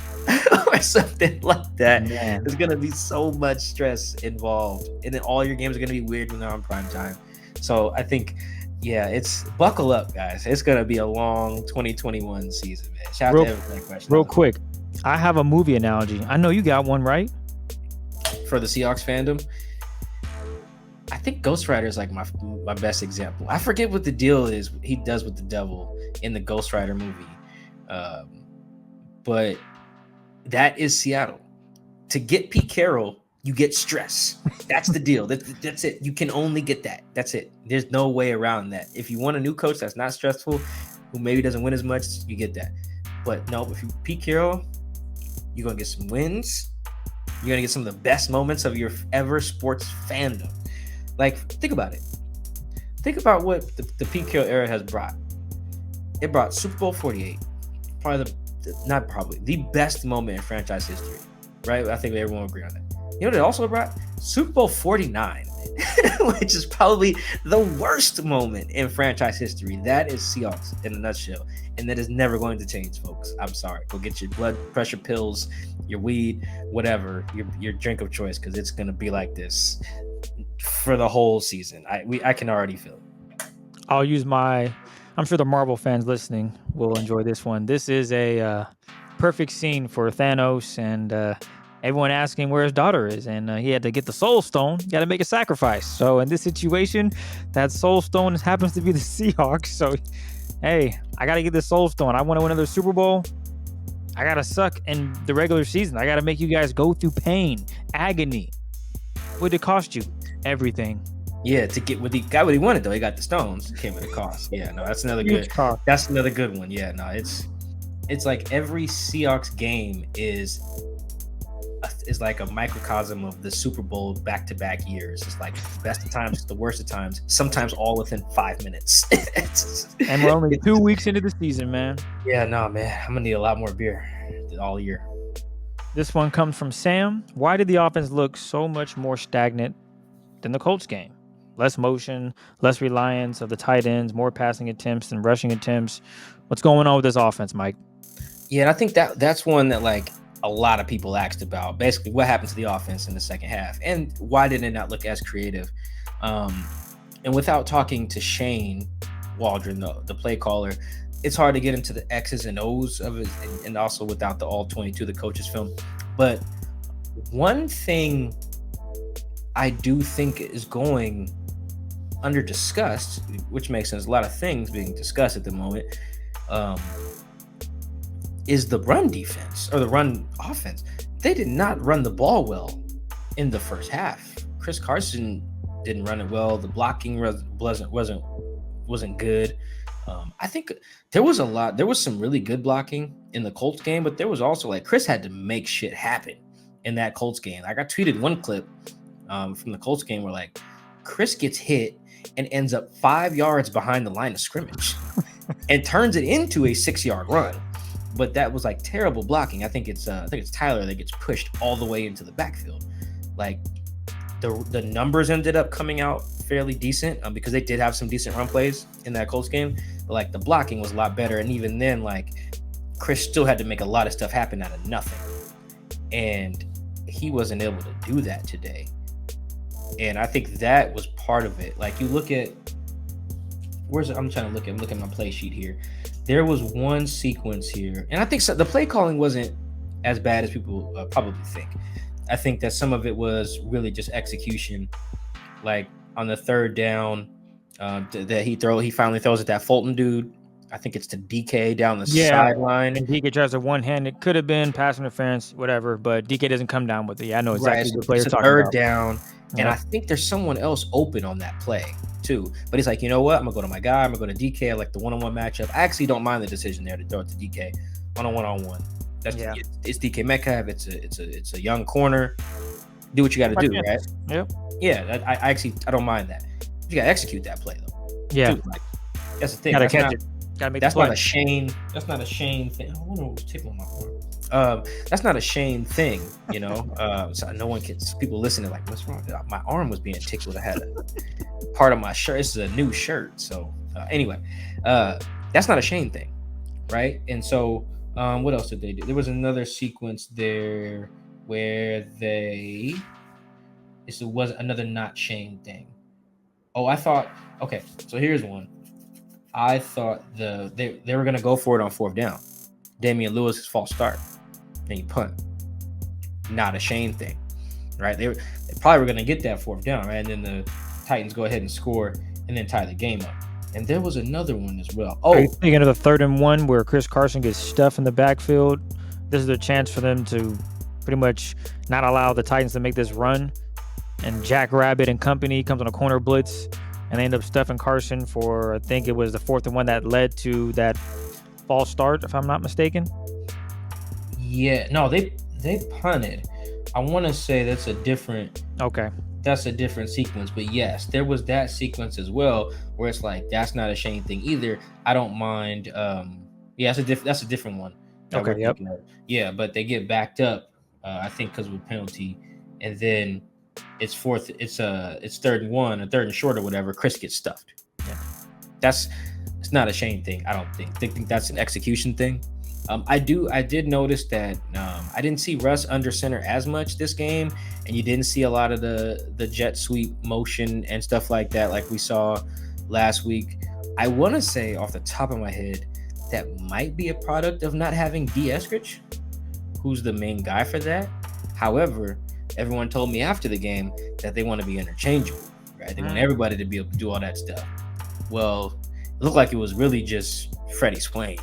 or something like that. Man. There's gonna be so much stress involved, and then all your games are gonna be weird when they're on prime time. So I think, yeah, it's buckle up, guys. It's gonna be a long 2021 season, man. Shout out to every question. Real quick, I have a movie analogy. I know you got one, right? For the Seahawks fandom, I think Ghost Rider is like my best example. I forget what the deal is he does with the devil in the Ghost Rider movie, but that is Seattle. To get Pete Carroll, you get stress. That's the deal. That's it. You can only get that. That's it. There's no way around that. If you want a new coach that's not stressful, who maybe doesn't win as much, you get that. But no, if you Pete Carroll, you're gonna get some wins. You're gonna get some of the best moments of your ever sports fandom. Like, think about it. Think about what the Pete Carroll era has brought. It brought Super Bowl 48, the best moment in franchise history, right? I think everyone will agree on that. You know what it also brought? Super Bowl 49, which is probably the worst moment in franchise history. That is Seahawks in a nutshell, and that is never going to change, folks. I'm sorry. Go get your blood pressure pills, your weed, whatever, your drink of choice, because it's going to be like this for the whole season. I can already feel it. I'll use I'm sure the Marvel fans listening will enjoy this one. This is a perfect scene for Thanos and everyone asking where his daughter is, and he had to get the Soul Stone. You got to make a sacrifice. So in this situation, that Soul Stone happens to be the Seahawks. So, hey, I got to get the Soul Stone. I want to win another Super Bowl. I got to suck in the regular season. I got to make you guys go through pain, agony. What did it cost you? Everything. Yeah, to get what he wanted though. He got the stones. It came with a cost. Yeah, no, that's another good. That's another good one. Yeah, no, it's like every Seahawks game is a microcosm of the Super Bowl back-to-back years. It's like the best of times, it's the worst of times, sometimes all within 5 minutes. And we're only 2 weeks into the season, man. Yeah, no, man. I'm gonna need a lot more beer all year. This one comes from Sam. Why did the offense look so much more stagnant than the Colts game? Less motion, less reliance of the tight ends, more passing attempts than rushing attempts. What's going on with this offense, Mike? Yeah, and I think that's one that like a lot of people asked about. Basically, what happened to the offense in the second half, and why did it not look as creative? And without talking to Shane Waldron, the play caller, it's hard to get into the X's and O's of it, and also without the all 22, the coaches film. But one thing I do think is going under discussed, which makes sense, a lot of things being discussed at the moment, is the run defense or the run offense. They did not run the ball well in the first half. Chris Carson didn't run it well. The blocking wasn't good. I think there was some really good blocking in the Colts game, but there was also like Chris had to make shit happen in that Colts game. Like I tweeted one clip from the Colts game where like Chris gets hit and ends up 5 yards behind the line of scrimmage and turns it into a 6-yard run. But that was like terrible blocking. I think it's Tyler that gets pushed all the way into the backfield. Like the numbers ended up coming out fairly decent because they did have some decent run plays in that Colts game. But like the blocking was a lot better, and even then, like Chris still had to make a lot of stuff happen out of nothing, and he wasn't able to do that today. And I think that was part of it. Like you look at I'm trying to look at my play sheet here. There was one sequence here, and I think the play calling wasn't as bad as people probably think. I think that some of it was really just execution. Like on the third down, that he finally throws at that Fulton dude. I think it's to DK down the sideline. And DK tries to one-hand. It could have been pass interference, whatever, but DK doesn't come down with it. Yeah, I know exactly what player talking third about. Down, and I think there's someone else open on that play too. But he's like, you know what? I'm gonna go to my guy. I'm gonna go to DK. I like the one-on-one matchup. I actually don't mind the decision there to throw it to DK on a one-on-one. It's DK Metcalf. It's a young corner. Do what you got to do, right? Yep. Yeah, I don't mind that. You got to execute that play though. Yeah. Dude, like, that's the thing. Gotta catch it. Gotta make. That's not a Shane. That's not a Shane thing. I wonder what was tickling my arm. That's not a Shane thing, you know. So no one can. People listening like, what's wrong? My arm was being tickled. I had a part of my shirt. This is a new shirt. So anyway, that's not a Shane thing, right? And so. What else did they do? There was another sequence there where this was another not Shane thing. Oh, I thought, okay, so here's one. I thought they were gonna go for it on fourth down. Damian Lewis's false start. Then you punt. Not a Shane thing, right? They probably were gonna get that fourth down, right? And then the Titans go ahead and score and then tie the game up. And there was another one as well. Oh, are you thinking of the 3rd and 1 where Chris Carson gets stuffed in the backfield? This is a chance for them to pretty much not allow the Titans to make this run. And Jack Rabbit and company comes on a corner blitz, and they end up stuffing Carson for, I think it was the 4th and 1 that led to that false start, if I'm not mistaken. Yeah, no, they punted. I want to say that's a different. Okay. That's a different sequence, but yes, there was that sequence as well where it's like that's not a Shane thing either. I don't mind. Yeah, that's a different one. Okay. Yep. Yeah, but they get backed up. I think because of a penalty, and then it's 3rd and 1, or 3rd and short or whatever. Chris gets stuffed. Yeah, it's not a Shane thing. I don't think. They think that's an execution thing. I did notice that I didn't see Russ under center as much this game, and you didn't see a lot of the jet sweep motion and stuff like that like we saw last week. I want to say off the top of my head that might be a product of not having D. Eskridge, who's the main guy for that. However, everyone told me after the game that they want to be interchangeable, right? They want everybody to be able to do all that stuff. Well, it looked like it was really just Freddie Swain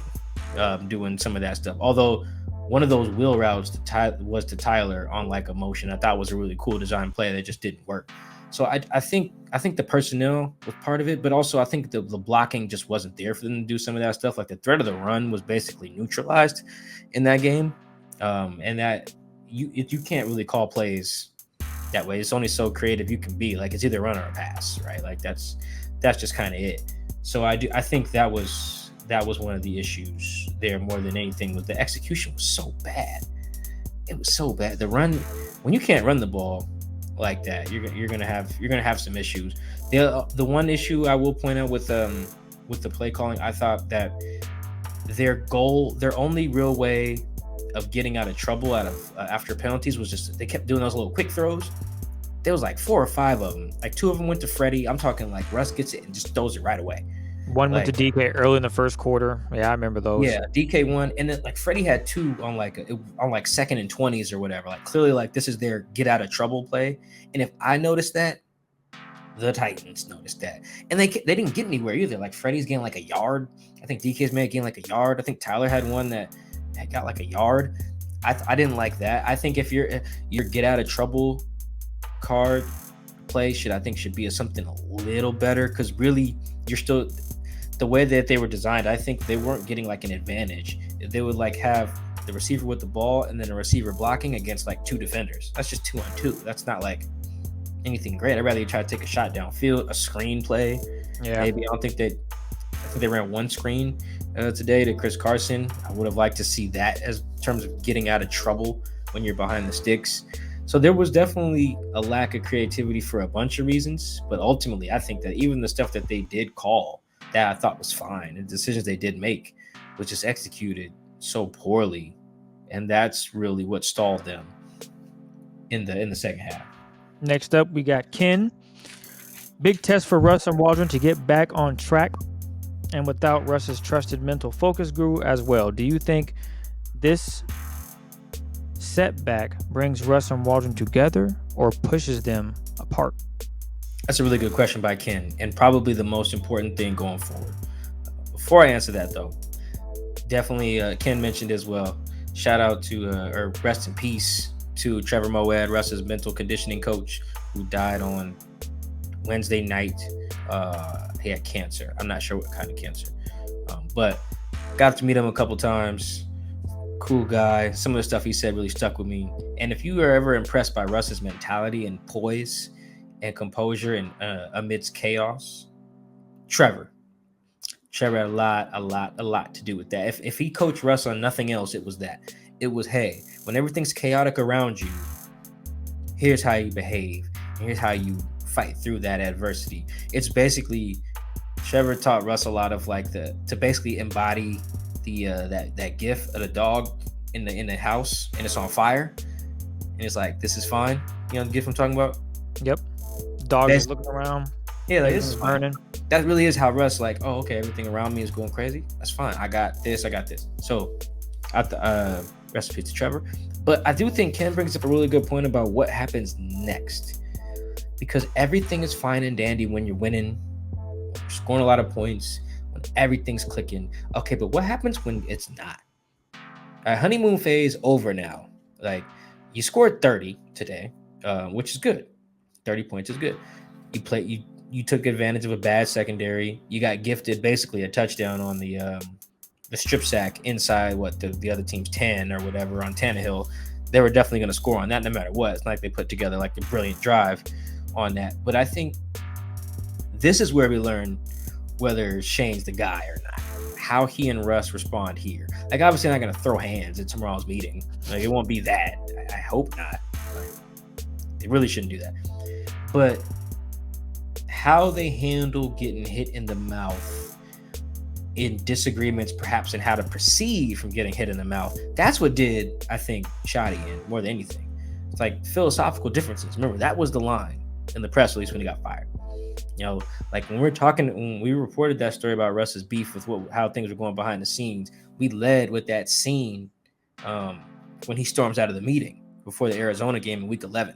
doing some of that stuff. Although one of those wheel routes was to Tyler on like a motion, I thought was a really cool design play that just didn't work. So I think the personnel was part of it, but also I think the blocking just wasn't there for them to do some of that stuff. Like the threat of the run was basically neutralized in that game, and that you can't really call plays that way. It's only so creative you can be. Like, it's either run or a pass, right? Like that's just kind of it. So I think that was one of the issues there more than anything. Was the execution was so bad. It was so bad. The run, when you can't run the ball like that, you're gonna have some issues. The one issue I will point out with the play calling, I thought that their only real way of getting out of trouble after penalties was just they kept doing those little quick throws. There was like 4 or 5 of them. Like 2 of them went to Freddie. I'm talking like Russ gets it and just throws it right away. One went to DK early in the first quarter. Yeah, I remember those. Yeah, DK won, and then like Freddie had 2 on like 2nd and 20s or whatever. Like clearly, like this is their get out of trouble play. And if I noticed that, the Titans noticed that, and they didn't get anywhere either. Like Freddie's getting like a yard. I think DK's may have gained like a yard. I think Tyler had one that got like a yard. I didn't like that. I think if your get out of trouble card play should be something a little better, because really you're still, the way that they were designed, I think they weren't getting like an advantage. They would like have the receiver with the ball and then a receiver blocking against like 2 defenders. That's just 2 on 2. That's not like anything great. I'd rather you try to take a shot downfield, a screen play. Yeah, maybe. I think they ran 1 screen today to Chris Carson. I would have liked to see that as terms of getting out of trouble when you're behind the sticks. So there was definitely a lack of creativity for a bunch of reasons, but ultimately I think that even the stuff that they did call that I thought was fine, and decisions they did make was just executed so poorly, and that's really what stalled them in the second half. Next up, we got Ken. Big test for Russ and Waldron to get back on track, and without Russ's trusted mental focus guru as well. Do you think this setback brings Russ and Waldron together or pushes them apart? That's a really good question by Ken, and probably the most important thing going forward. Before I answer that, though, definitely Ken mentioned as well, shout out to, or rest in peace to Trevor Moed, Russ's mental conditioning coach, who died on Wednesday night. He had cancer. I'm not sure what kind of cancer, but got to meet him a couple times. Cool guy. Some of the stuff he said really stuck with me. And if you are ever impressed by Russ's mentality and poise and composure and amidst chaos, Trevor had a lot to do with that. If he coached Russ on nothing else, it was that. It was, hey, when everything's chaotic around you, here's how you behave. And here's how you fight through that adversity. It's basically, Trevor taught Russ a lot of like to basically embody the that gif of the dog in the house and it's on fire and it's like, this is fine. You know the gif I'm talking about? Yep. Dog is looking around. Yeah, like this is burning. That really is how Russ like, oh, okay, everything around me is going crazy. That's fine. I got this. So recipe to Trevor. But I do think Ken brings up a really good point about what happens next. Because everything is fine and dandy when you're winning, you're scoring a lot of points, when everything's clicking. Okay, but what happens when it's not? Honeymoon phase over now. Like, you scored 30 today, which is good. 30 points is good. You took advantage of a bad secondary. You got gifted basically a touchdown on the strip sack inside the other team's 10 or whatever on Tannehill. They were definitely going to score on that no matter what. It's not like they put together like a brilliant drive on that. But I think this is where we learn whether Shane's the guy or not. How he and Russ respond here. Like, obviously not going to throw hands at tomorrow's meeting. Like, it won't be that. I hope not. Like, they really shouldn't do that. But how they handle getting hit in the mouth in disagreements, perhaps, in how to proceed from getting hit in the mouth, that's what did, I think, Shoddy in more than anything. It's like philosophical differences. Remember, that was the line in the press release when he got fired. You know, like when we reported that story about Russ's beef with how things were going behind the scenes, we led with that scene when he storms out of the meeting before the Arizona game in week 11.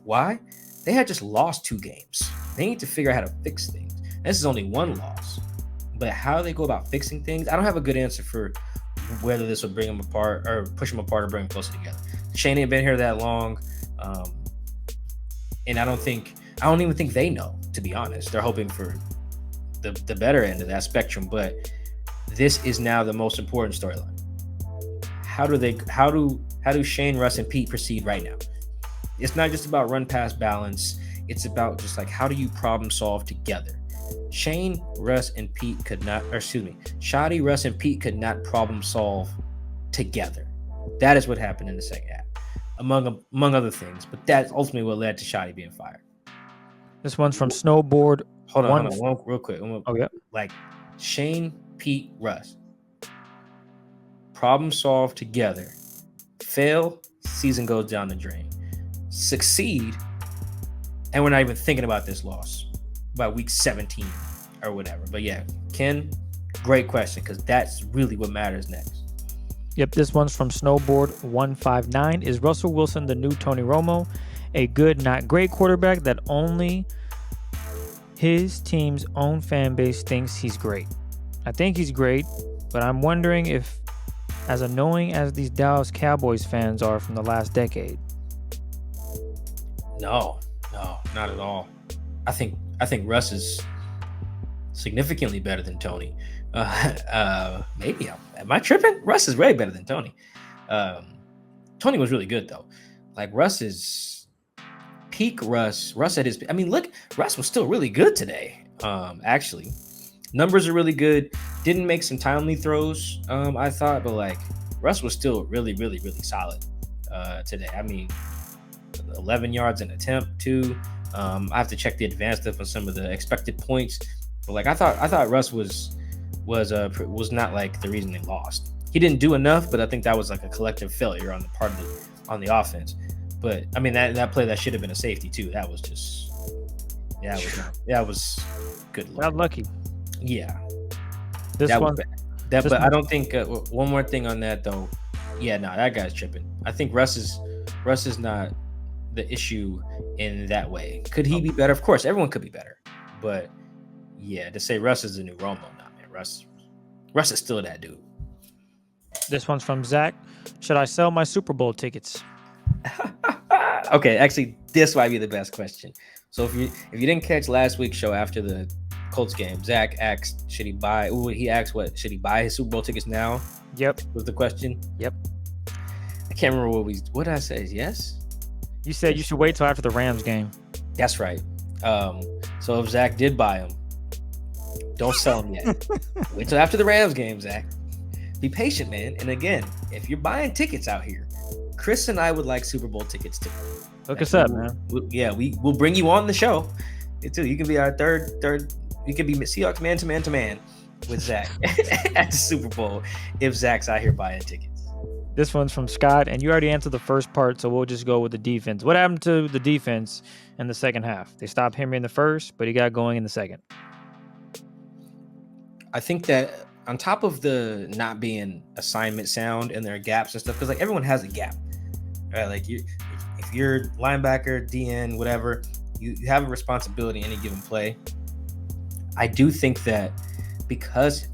Why? They had just lost 2 games. They need to figure out how to fix things. This is only 1 loss. But how they go about fixing things, I don't have a good answer for whether this will bring them apart or push them apart or bring them closer together. Shane ain't been here that long. And I don't even think they know, to be honest. They're hoping for the better end of that spectrum. But this is now the most important storyline. how do Shane, Russ, and Pete proceed right now? It's not just about run pass balance. It's about just like, how do you problem solve together? Shane, Russ, and Pete could not, or excuse me, Shoddy, Russ, and Pete could not problem solve together. That is what happened in the second half, among other things. But that's ultimately what led to Shoddy being fired. This one's from Snowboard. Hold on, real quick. Oh, yeah. Like Shane, Pete, Russ, problem solve together. Fail, season goes down the drain. Succeed, and we're not even thinking about this loss by week 17 or whatever. But yeah, Ken, great question, because that's really what matters next. Yep, this one's from Snowboard 159. Is Russell Wilson the new Tony Romo? A good, not great quarterback that only his team's own fan base thinks he's great. I think he's great, but I'm wondering if, as annoying as these Dallas Cowboys fans are from the last decade. No, not at all. I think Russ is significantly better than Tony. Maybe am I tripping? Russ is way better than Tony. Tony was really good though. Like Russ is peak Russ at his. I mean, look, Russ was still really good today. Actually, numbers are really good. Didn't make some timely throws. I thought, but like Russ was still really, really, really solid today. I mean, 11 yards an attempt too. I have to check the advanced stuff on some of the expected points, but like I thought Russ was not like the reason they lost. He didn't do enough, but I think that was like a collective failure on the part of on the offense. But I mean that play that should have been a safety too. That was just that was good. Not lucky. Yeah, this that one. was bad. But I don't think one more thing on that though. Yeah, no, that guy's tripping. I think Russ is not the issue in that way. Could he be better? Of course, everyone could be better. But yeah, to say Russ is the new Romo, nah, man. Russ is still that dude. This one's from Zach. Should I sell my Super Bowl tickets? Okay, actually, this might be the best question. So if you didn't catch last week's show after the Colts game, Zach asked, should he buy? He asked, should he buy his Super Bowl tickets now? Yep, was the question. Yep. I can't remember what did I say? Yes. You said you should wait till after the Rams game. That's right. So if Zach did buy them, don't sell them yet. Wait till after the Rams game, Zach. Be patient, man. And again, if you're buying tickets out here, Chris and I would like Super Bowl tickets too. Look us up, man. We'll bring you on the show too. You can be our third. You can be Seahawks man to man with Zach at the Super Bowl if Zach's out here buying tickets. This one's from Scott, and you already answered the first part, so we'll just go with the defense. What happened to the defense in the second half? They stopped Henry in the first, but he got going in the second. I think that on top of the not being assignment sound and their gaps and stuff, because like everyone has a gap, right? Like if you're linebacker, DN, whatever, you have a responsibility in any given play. I do think that because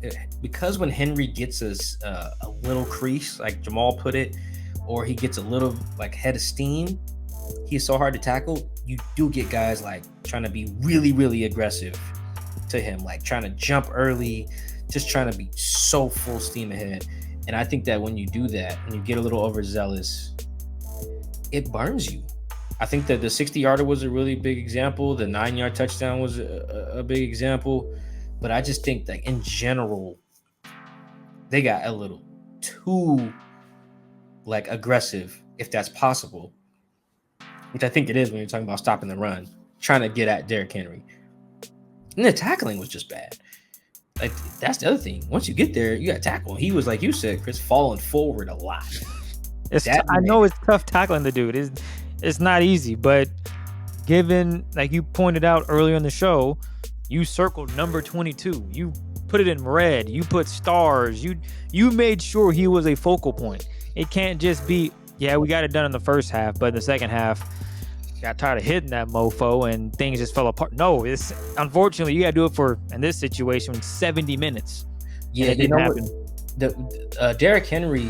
when Henry gets a little crease, like Jamal put it, or he gets a little like head of steam, he's so hard to tackle. You do get guys like trying to be really, really aggressive to him, like trying to jump early, just trying to be so full steam ahead. And I think that when you do that and you get a little overzealous, it burns you. I think that the 60-yarder was a really big example. The 9-yard touchdown was a big example. But I just think that in general, they got a little too like aggressive, if that's possible, which I think it is when you're talking about stopping the run, trying to get at Derrick Henry. And the tackling was just bad. Like that's the other thing. Once you get there, you got to tackle. He was, like you said, Chris, falling forward a lot. I know it's tough tackling the dude. It's not easy, but given, like you pointed out earlier in the show, you circled number 22. You put it in red. You put stars. You made sure he was a focal point. It can't just be, yeah, we got it done in the first half, but in the second half, got tired of hitting that mofo and things just fell apart. No, it's unfortunately you got to do it for, in this situation, 70 minutes. Yeah, it didn't happen. Derrick Henry,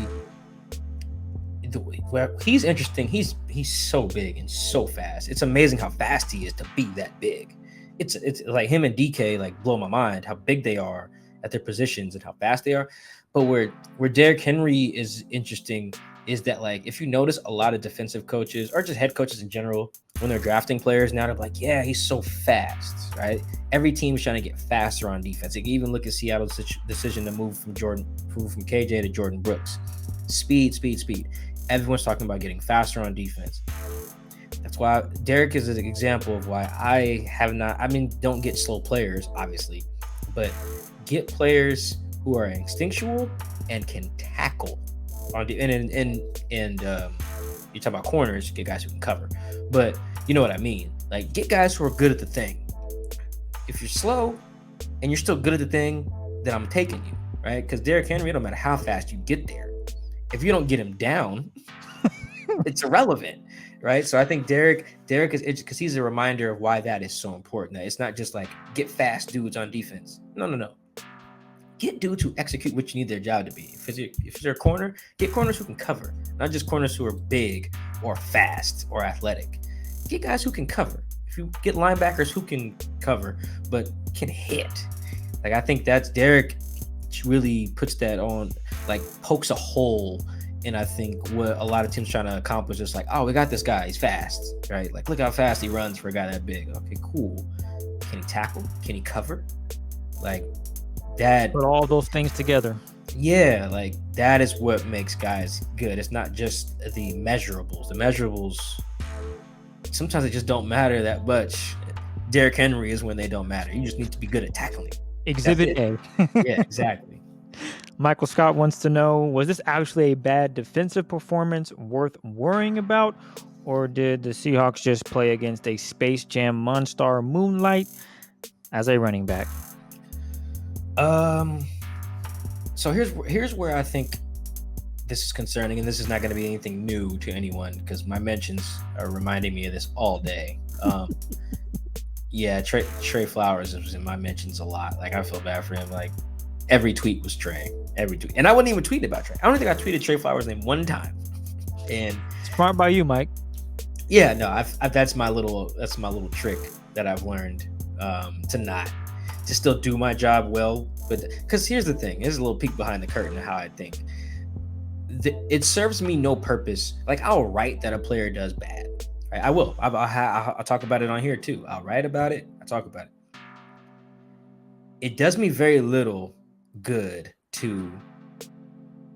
he's interesting. He's so big and so fast. It's amazing how fast he is to be that big. It's like him and DK like blow my mind how big they are at their positions and how fast they are. But where Derrick Henry is interesting is that, like, if you notice, a lot of defensive coaches or just head coaches in general, when they're drafting players now, they're like, yeah, he's so fast, right? Every team is trying to get faster on defense. You can even look at Seattle's decision to move from KJ to Jordan Brooks. Speed. Everyone's talking about getting faster on defense. That's why Derrick is an example of why don't get slow players, obviously, but get players who are instinctual and can tackle on the and you talk about corners, get guys who can cover, but you know what I mean. Like, get guys who are good at the thing. If you're slow and you're still good at the thing, then I'm taking you, right? Because Derrick Henry, no matter how fast you get there, if you don't get him down, it's irrelevant, right? So I think Derrick is because he's a reminder of why that is so important. That it's not just like get fast dudes on defense. No. Get dudes who execute what you need their job to be. If you're a corner, get corners who can cover, not just corners who are big or fast or athletic. Get guys who can cover. If you get linebackers who can cover but can hit, like, I think that's Derrick really puts that on, like, pokes a hole in, I think, what a lot of teams trying to accomplish. Just like, oh, we got this guy, he's fast, right? Like, look how fast he runs for a guy that big. Okay, cool. Can he tackle? Can he cover? Like, that. Put all those things together. Yeah, like, that is what makes guys good. It's not just the measurables. The measurables, sometimes they just don't matter that much. Derrick Henry is when they don't matter. You just need to be good at tackling. Exhibit A. Yeah, exactly. Michael Scott wants to know, was this actually a bad defensive performance worth worrying about? Or did the Seahawks just play against a Space Jam monster Moonlight as a running back? So here's where I think this is concerning, and this is not going to be anything new to anyone because my mentions are reminding me of this all day. Yeah, Trey Flowers was in my mentions a lot. Like, I feel bad for him. Like, every tweet was Trey. Every tweet. And I wouldn't even tweet about Trey. I don't think I tweeted Trey Flowers' name one time. And smart by you, Mike. Yeah, no, that's my little trick that I've learned to still do my job well. But because here's the thing, here's a little peek behind the curtain of how I think. It serves me no purpose. Like, I'll write that a player does bad. Right? I will. I'll talk about it on here too. I'll write about it. I'll talk about it. It does me very little good to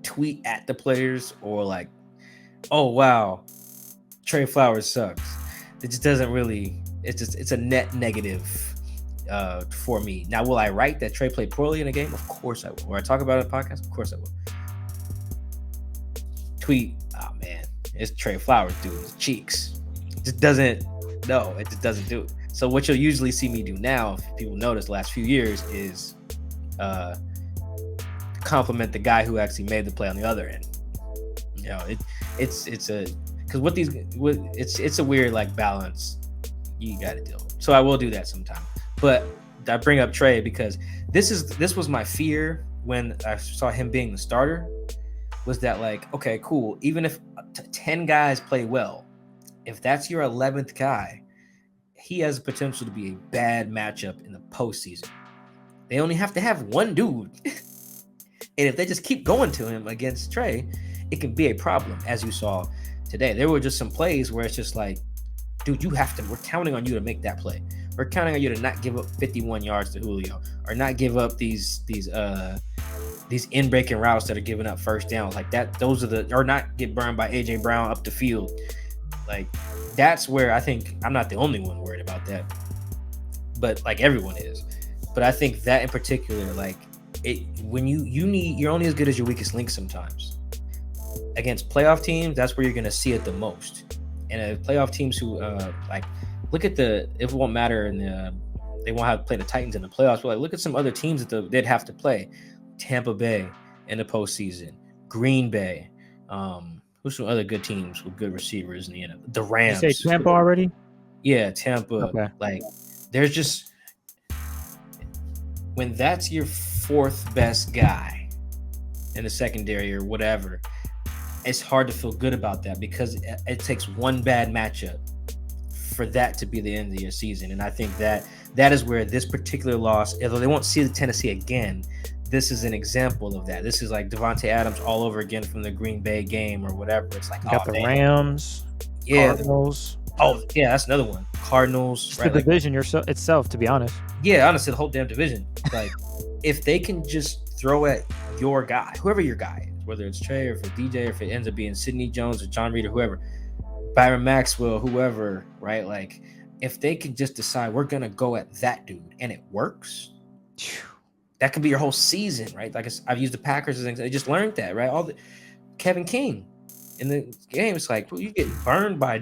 tweet at the players or like, oh wow, Trey Flowers sucks. It just doesn't really. It's a net negative for me. Now, will I write that Trey played poorly in a game? Of course I will. Or I talk about it in a podcast? Of course I will. Tweet, oh man, it's Trey Flowers, dude. His cheeks. It just doesn't. No, it just doesn't do it. So what you'll usually see me do now, if people notice the last few years, is compliment the guy who actually made the play on the other end. You know, it's a weird like balance you got to deal with. So I will do that sometime. But I bring up Trey because this was my fear when I saw him being the starter, was that like, okay, cool. Even if 10 guys play well, if that's your 11th guy, he has the potential to be a bad matchup in the postseason. They only have to have one dude. And if they just keep going to him against Trey, it can be a problem, as you saw today. There were just some plays where it's just like, dude, we're counting on you to make that play. We're counting on you to not give up 51 yards to Julio or not give up these in-breaking routes that are giving up first downs like that. Or not get burned by AJ Brown up the field. Like, that's where I think I'm not the only one worried about that, but like everyone is. But I think that in particular, like when you're only as good as your weakest link sometimes. Against playoff teams, that's where you're going to see it the most. And playoff teams who look at it won't matter they won't have to play the Titans in the playoffs. But like, look at some other teams that they'd have to play. Tampa Bay in the postseason, Green Bay. Who's some other good teams with good receivers in the NFL? The Rams. You say Tampa already? Yeah, Tampa. Okay. Like, there's just when that's your fourth best guy in the secondary or whatever, it's hard to feel good about that because it takes one bad matchup for that to be the end of your season. And I think that is where this particular loss, although they won't see the Tennessee again, this is an example of that. This is like Devontae Adams all over again from the Green Bay game or whatever. It's like, You got the man. Rams, Cardinals. That's another one. Cardinals. Just right? The division itself, to be honest. Yeah, honestly, the whole damn division. Like, if they can just throw at your guy, whoever your guy is, whether it's Trey or if it's DJ or if it ends up being Sidney Jones or John Reed or whoever, Byron Maxwell, whoever, right? Like, if they can just decide we're going to go at that dude and it works, that could be your whole season, right? Like, I've used the Packers as an example. They just learned that, right? Kevin King in the game, it's like, well, you get burned by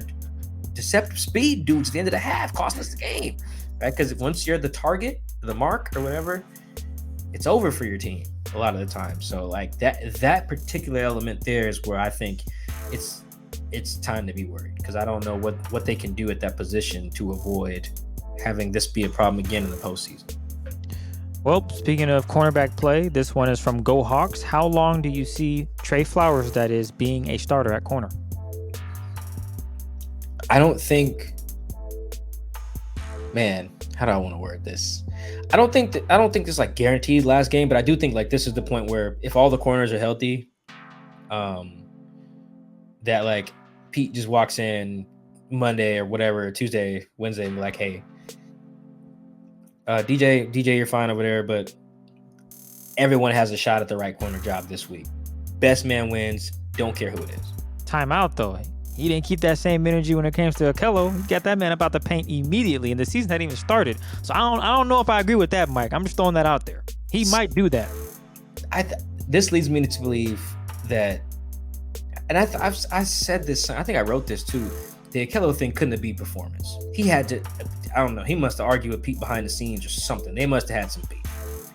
deceptive speed dudes at the end of the half, costing us the game, right? Because once you're the target, the mark or whatever, it's over for your team a lot of the time. So like that particular element there is where I think it's time to be worried, because I don't know what they can do at that position to avoid having this be a problem again in the postseason. Well, speaking of cornerback play, this one is from Go Hawks. How long do you see Trey Flowers, that is, being a starter at corner? I don't think, man, how do I want to word this? I don't think this like guaranteed last game, but I do think like this is the point where if all the corners are healthy, that like Pete just walks in Monday or whatever, Tuesday, Wednesday, and be like, hey, DJ, you're fine over there, but everyone has a shot at the right corner job this week. Best man wins. Don't care who it is. Timeout though. He didn't keep that same energy when it came to Akello. He got that man about the paint immediately, and the season hadn't even started. So I don't know if I agree with that, Mike. I'm just throwing that out there. He might do that. This leads me to believe that, and I said this. I think I wrote this too. The Akello thing couldn't be performance. He had to. I don't know. He must have argued with Pete behind the scenes or something. They must have had some beef,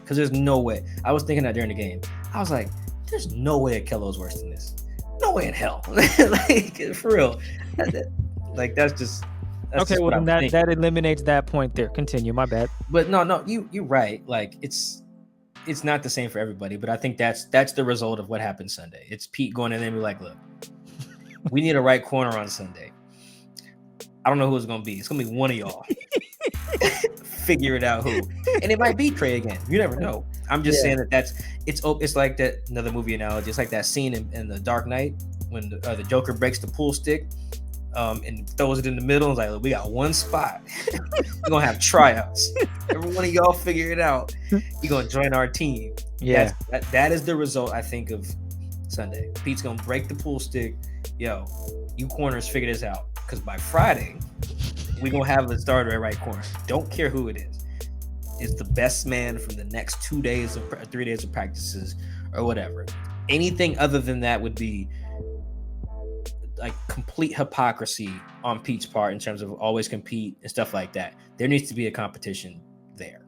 because there's no way. I was thinking that during the game. I was like, there's no way Akello's worse than this. No way in hell. Like, for real. That's just okay. Well, then that eliminates that point there. Continue. My bad. But no, you're right. Like, it's not the same for everybody. But I think that's the result of what happened Sunday. It's Pete going in there and be like, look, we need a right corner on Sunday. I don't know who it's gonna be. It's gonna be one of y'all. Figure it out who, and it might be Trey again. You never know. I'm just saying it's like that, another movie analogy. It's like that scene in The Dark Knight when the Joker breaks the pool stick and throws it in the middle. It's like, look, we got one spot. We're gonna have tryouts. Every one of y'all figure it out. You're gonna join our team. Yeah, that is the result, I think, of Sunday. Pete's gonna break the pool stick. Yo, you corners figure this out, because by Friday we're gonna have a starter at right corner. Don't care who it is. It's the best man from the next 3 days of practices or whatever. Anything other than that would be like complete hypocrisy on Pete's part in terms of always compete and stuff like that. There needs to be a competition there.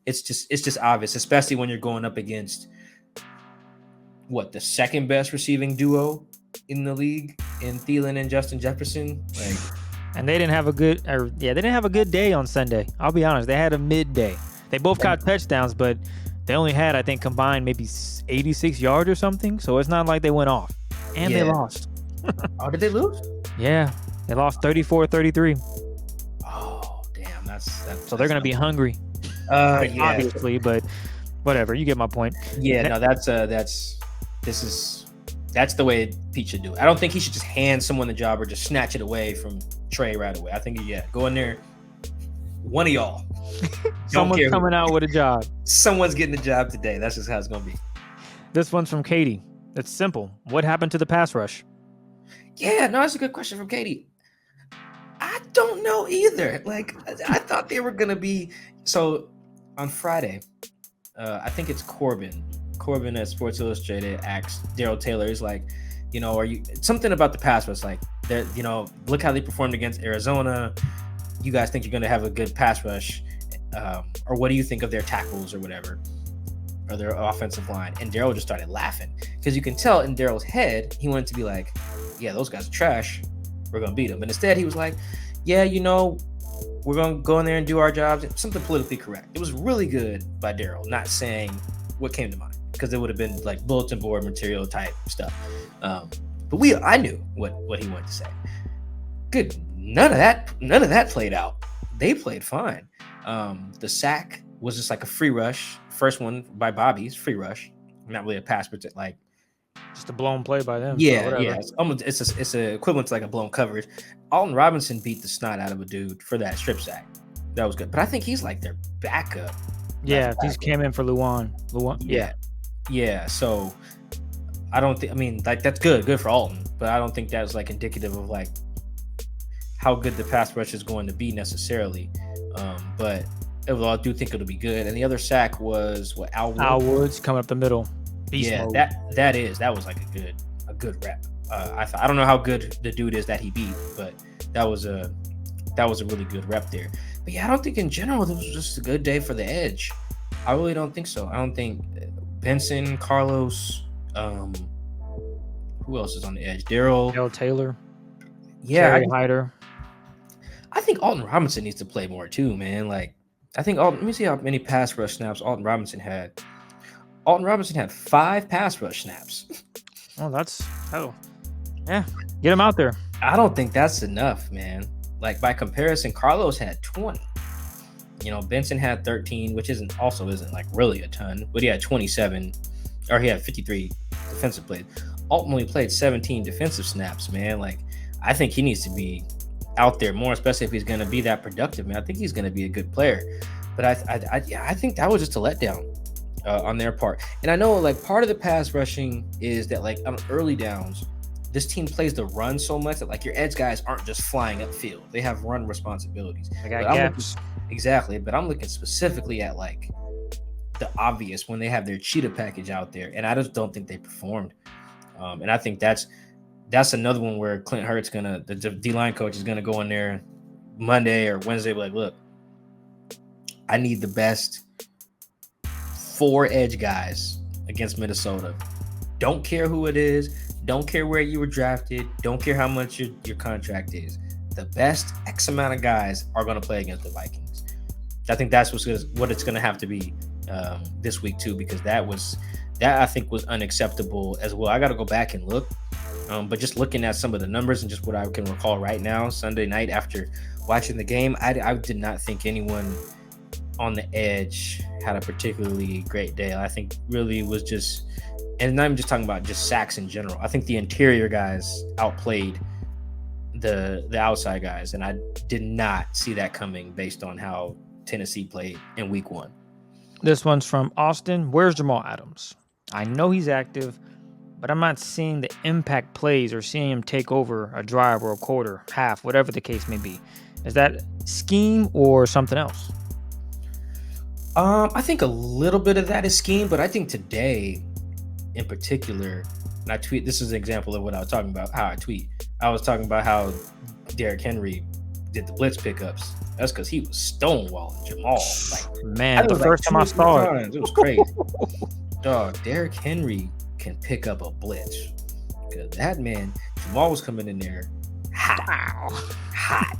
It's just obvious, especially when you're going up against the second best receiving duo in the league in Thielen and Justin Jefferson. Like, and they didn't have a good day on Sunday. I'll be honest. They had a midday. They both caught touchdowns, but they only had, I think, combined maybe 86 yards or something. So it's not like they went off. And they lost. Oh, did they lose? Yeah. They lost 34-33. Oh, damn. That's so they're going to be hungry. Obviously, but whatever. You get my point. Yeah, no, that's the way Pete should do it. I don't think he should just hand someone the job or just snatch it away from Trey right away. I think, go in there. One of y'all. Someone's coming out with a job. Someone's getting a job today. That's just how it's going to be. This one's from Katie. It's simple. What happened to the pass rush? Yeah, no, that's a good question from Katie. I don't know either. Like, I thought they were going to be. So on Friday, I think it's Corbin at Sports Illustrated asked Darrell Taylor, is like, are you something about the pass rush? Like, look how they performed against Arizona. You guys think you're going to have a good pass rush? Or what do you think of their tackles or whatever, or their offensive line? And Darrell just started laughing, because you can tell in Darrell's head, he wanted to be like, yeah, those guys are trash. We're going to beat them. But instead he was like, yeah, we're going to go in there and do our jobs. Something politically correct. It was really good by Darrell, not saying what came to mind, because it would have been like bulletin board material type stuff. But I knew what he wanted to say. Good. None of that played out. They played fine. The sack was just like a free rush. First one by Bobby's free rush, not really a pass, but like just a blown play by them. Yeah, so whatever. yeah. It's a equivalent to like a blown coverage. Alton Robinson beat the snot out of a dude for that strip sack. That was good, but I think he's like their backup. Yeah, he's came in for Luan. Yeah. So I don't think. I mean, like that's good for Alton, but I don't think that's like indicative of like how good the pass rush is going to be necessarily. But overall, I do think it'll be good. And the other sack was what Al Woods coming up the middle. Beast mode. that was like a good rep. I don't know how good the dude is that he beat, but that was a really good rep there. But yeah, I don't think in general this was just a good day for the edge. I really don't think so. I don't think Benson, Carlos, who else is on the edge? Daryl Taylor. Yeah, Hyder. I think Alton Robinson needs to play more too, man. Like I think let me see how many pass rush snaps Alton Robinson had. Alton Robinson had 5 pass rush snaps. Yeah, get him out there. I don't think that's enough, man. Like by comparison, Carlos had 20. Benson had 13, which isn't like really a ton, but he had 27, or he had 53 defensive plays. Alton only played 17 defensive snaps, man. Like I think he needs to be out there more, especially if he's going to be that productive, man. I think he's going to be a good player, but I think that was just a letdown on their part. And I know like part of the pass rushing is that like on early downs, this team plays the run so much that like your edge guys aren't just flying upfield. They have run responsibilities. They got gaps. Exactly. But I'm looking specifically at like the obvious when they have their cheetah package out there. And I just don't think they performed. And I think that's another one where Clint Hurtt's the D-line coach is gonna go in there Monday or Wednesday, be like, look, I need the best 4 edge guys against Minnesota. Don't care who it is. Don't care where you were drafted. Don't care how much your contract is. The best X amount of guys are going to play against the Vikings. I think that's what it's going to have to be this week too, because that I think was unacceptable as well. I got to go back and look, but just looking at some of the numbers and just what I can recall right now, Sunday night after watching the game, I did not think anyone on the edge had a particularly great day. I think really was just, and I'm just talking about just sacks in general. I think the interior guys outplayed the outside guys, and I did not see that coming based on how Tennessee played in week 1. This one's from Austin. Where's Jamal Adams? I know he's active, but I'm not seeing the impact plays or seeing him take over a drive or a quarter, half, whatever the case may be. Is that scheme or something else? I think a little bit of that is scheme, but I think today in particular, and I tweet, this is an example of what I was talking about, how I tweet. I was talking about how Derrick Henry did the blitz pickups. That's because he was stonewalling Jamal. Like, man, the first time I saw it. It was crazy. Dog, Derrick Henry can pick up a blitz. Because that man, Jamal was coming in there hot.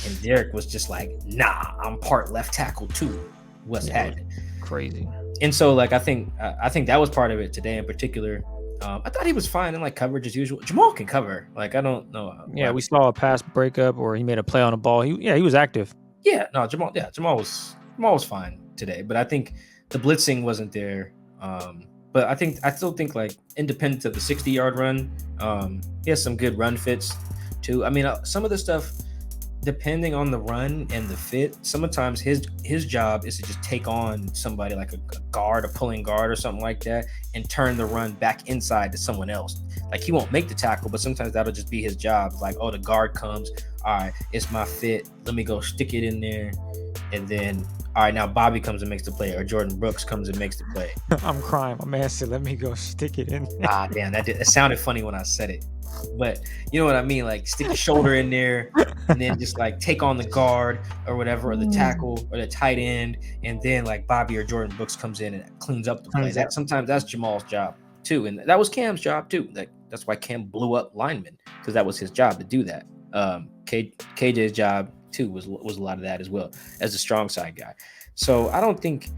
And Derrick was just like, nah, I'm part left tackle too. What's happening? Crazy. And so, like, I think that was part of it today in particular. I thought he was fine in like coverage as usual. Jamal can cover. Like, I don't know. Yeah, we saw a pass breakup or he made a play on a ball. He was active. Yeah, no, Jamal was fine today. But I think the blitzing wasn't there. But I still think like independent of the 60-yard run, he has some good run fits too. I mean, some of the stuff, depending on the run and the fit, sometimes his job is to just take on somebody like a guard, a pulling guard or something like that, and turn the run back inside to someone else. Like, he won't make the tackle, but sometimes that'll just be his job. Like, oh, the guard comes, all right, it's my fit, let me go stick it in there, and then all right, now Bobby comes and makes the play, or Jordan Brooks comes and makes the play. I'm crying. My man said, let me go stick it in there. Ah, damn, it sounded funny when I said it. But you know what I mean? Like, stick your shoulder in there and then just like take on the guard or whatever, or the tackle or the tight end. And then like Bobby or Jordan Brooks comes in and cleans up the play. Sometimes that's Jamal's job too. And that was Cam's job too. Like, that's why Cam blew up linemen, because that was his job to do that. KJ's job too was a lot of that as well, as a strong side guy. So I don't think,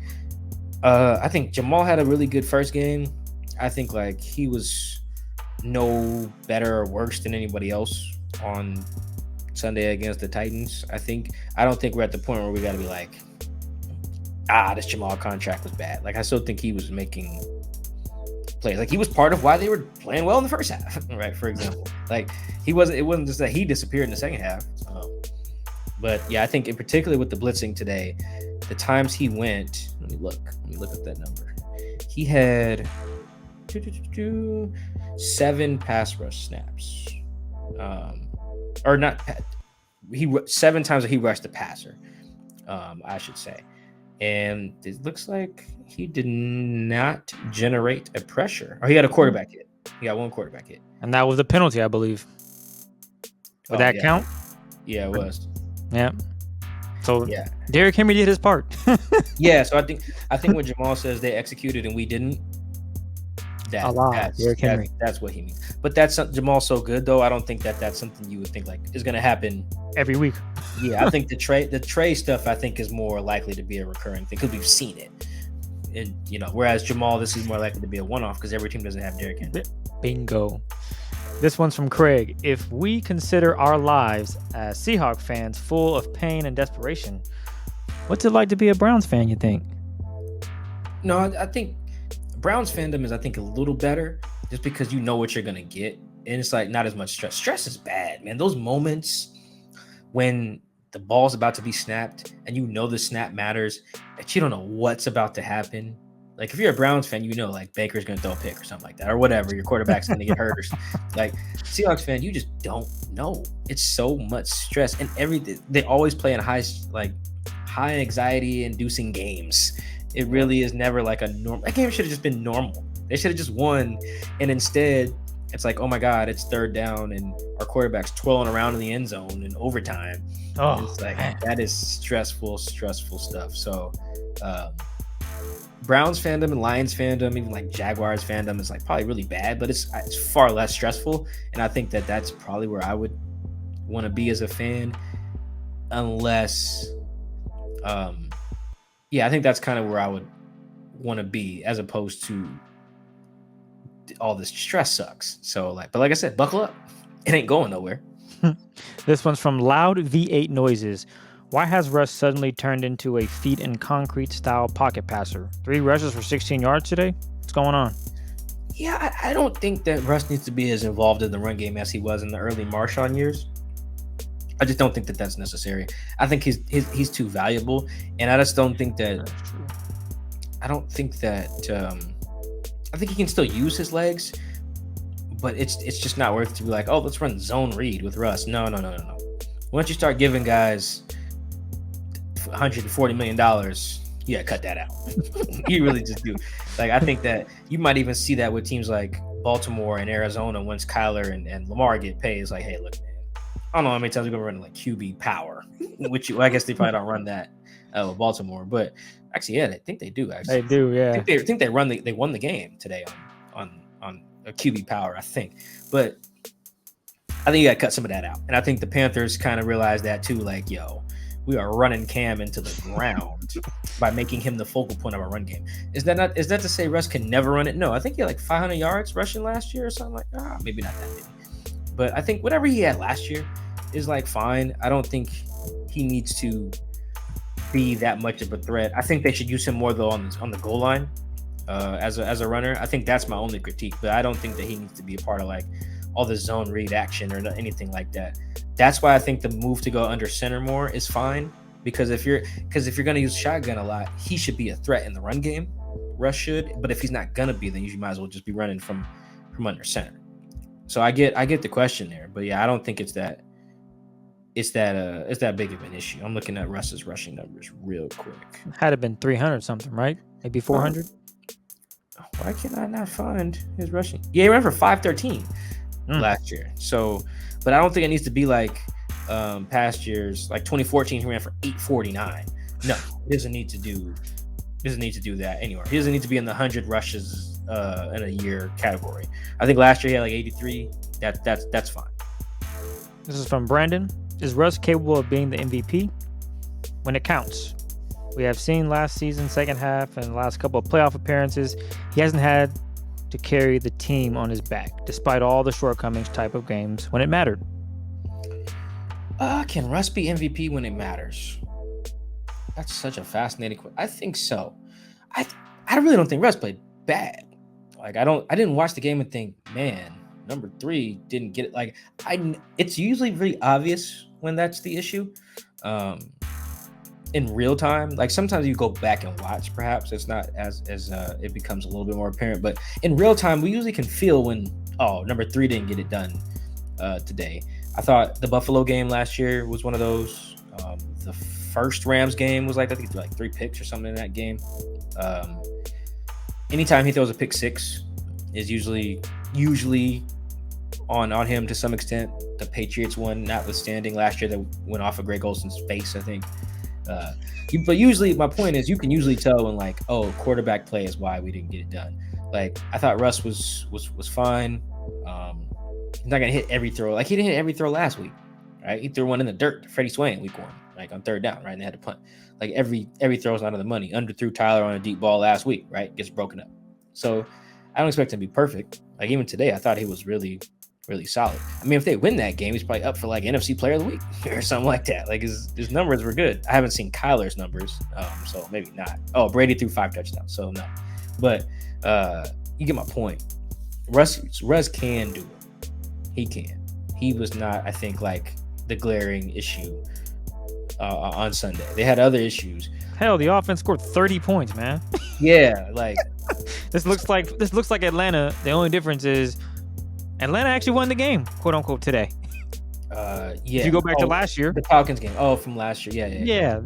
I think Jamal had a really good first game. I think like he was no better or worse than anybody else on Sunday against the Titans. I don't think we're at the point where we got to be like, this Jamal contract was bad. Like, I still think he was making plays. Like, he was part of why they were playing well in the first half, right? For example, like it wasn't just that he disappeared in the second half. But yeah, I think in particular with the blitzing today, the times he went, let me look at that number. He had 7 pass rush snaps. Or not, 7 times that he rushed the passer, I should say. And it looks like he did not generate a pressure. Or he had a quarterback hit. He got 1 quarterback hit. And that was a penalty, I believe. Would that count? Yeah, it was. Yeah. So yeah, Derrick Henry did his part. Yeah, so I think when Jamal says they executed and we didn't, that's what he means. But that's Jamal's so good though. I don't think that's something you would think like is going to happen every week. Yeah, I think the Trey stuff I think is more likely to be a recurring thing because we've seen it. And whereas Jamal, this is more likely to be a one-off because every team doesn't have Derrick Henry. Bingo. This one's from Craig. If we consider our lives as Seahawks fans full of pain and desperation, what's it like to be a Browns fan, you think? No, I think Browns fandom is, I think, a little better just because you know what you're going to get. And it's like not as much stress. Stress is bad, man. Those moments when the ball's about to be snapped and the snap matters, but you don't know what's about to happen. Like if you're a Browns fan, like Baker's going to throw a pick or something like that or whatever. Your quarterback's going to get hurt or something. Like Seahawks fan, you just don't know. It's so much stress and everything. They always play in high anxiety inducing games. It really is never like a normal. That game should have just been normal. They should have just won. And instead, it's like, oh my God, it's 3rd down and our quarterback's twirling around in the end zone in overtime. Oh, it's like, man. That is stressful stuff. So, Browns fandom and Lions fandom, even like Jaguars fandom is like probably really bad, but it's far less stressful. And I think that's probably where I would want to be as a fan, unless, I think that's kind of where I would want to be as opposed to all this stress sucks. So but like I said, buckle up. It ain't going nowhere. This one's from Loud V8 Noises. Why has Russ suddenly turned into a feet and concrete style pocket passer? 3 rushes for 16 yards today? What's going on? Yeah, I don't think that Russ needs to be as involved in the run game as he was in the early Marshawn years. I just don't think that that's necessary. I think he's too valuable, and I just don't think that. I don't think that. I think he can still use his legs, but it's just not worth it to be like, oh, let's run zone read with Russ. No. Once you start giving guys $140 million, you gotta cut that out. You really just do. Like, I think that you might even see that with teams like Baltimore and Arizona once Kyler and Lamar get paid. It's like, hey, look, man, I don't know how many times we're gonna run like QB power, which I guess they probably don't run that with Baltimore, but actually, yeah, I think they do. Actually, they do. Yeah, I think they won the game today on a QB power, I think. But I think you got to cut some of that out, and I think the Panthers kind of realized that too. Like, yo, we are running Cam into the ground by making him the focal point of our run game. Is that to say Russ can never run it? No, I think he had like 500 yards rushing last year or something like that. Maybe not that many. But I think whatever he had last year is like fine. I don't think he needs to be that much of a threat. I think they should use him more though on the goal line as a runner. I think that's my only critique, but I don't think that he needs to be a part of like all the zone read action or anything like that. That's why I think the move to go under center more is fine, because if you're going to use shotgun a lot, he should be a threat in the run game. Russ should, but if he's not going to be, then you might as well just be running from under center. So I get the question there, but yeah, I don't think it's that big of an issue. I'm looking at Russ's rushing numbers real quick. Had it been 300 something, right? Maybe 400. Why can I not find his rushing? Yeah, he ran for 513 last year. So, but I don't think it needs to be like past years. Like 2014, he ran for 849. No, he doesn't need to do that anywhere. He doesn't need to be in the 100 rushes in a year category. I think last year he had like 83. That's fine. This is from Brandon. Is Russ capable of being the MVP when it counts? We have seen last season, second half, and the last couple of playoff appearances, he hasn't had to carry the team on his back, despite all the shortcomings type of games when it mattered. Can Russ be MVP when it matters? That's such a fascinating question. I think so. I I really don't think Russ played bad. Like I didn't watch the game and think, man, number 3 didn't get it. Like it's usually very obvious when that's the issue. Um, in real time, like sometimes you go back and watch, perhaps it's not as it becomes a little bit more apparent, but in real time we usually can feel when, oh, number 3 didn't get it done today. I thought the Buffalo game last year was one of those. The first Rams game was like, I think like 3 picks or something in that game. Anytime he throws a pick 6 is usually on him to some extent. The Patriots one notwithstanding, last year that went off of Greg Olson's face, I think. But usually my point is you can usually tell when, like, oh, quarterback play is why we didn't get it done. Like, I thought Russ was fine. He's not gonna hit every throw. Like, he didn't hit every throw last week, right? He threw one in the dirt to Freddie Swain week 1, like on 3rd down, right? And they had to punt. Like, every throw is out of the money. Underthrew Tyler on a deep ball last week, right? Gets broken up. So I don't expect him to be perfect. Like, even today, I thought he was really, really solid. I mean, if they win that game, he's probably up for like NFC Player of the Week or something like that. Like, his numbers were good. I haven't seen Kyler's numbers, so maybe not. Oh, Brady threw 5 touchdowns, so no. But you get my point. Russ can do it. He can. He was not, I think, like the glaring issue on Sunday. They had other issues. Hell, the offense scored 30 points, man. Yeah, like this looks like Atlanta. The only difference is Atlanta actually won the game, quote unquote, today. Yeah. If you go back to last year, the Falcons game. Oh, from last year. Yeah.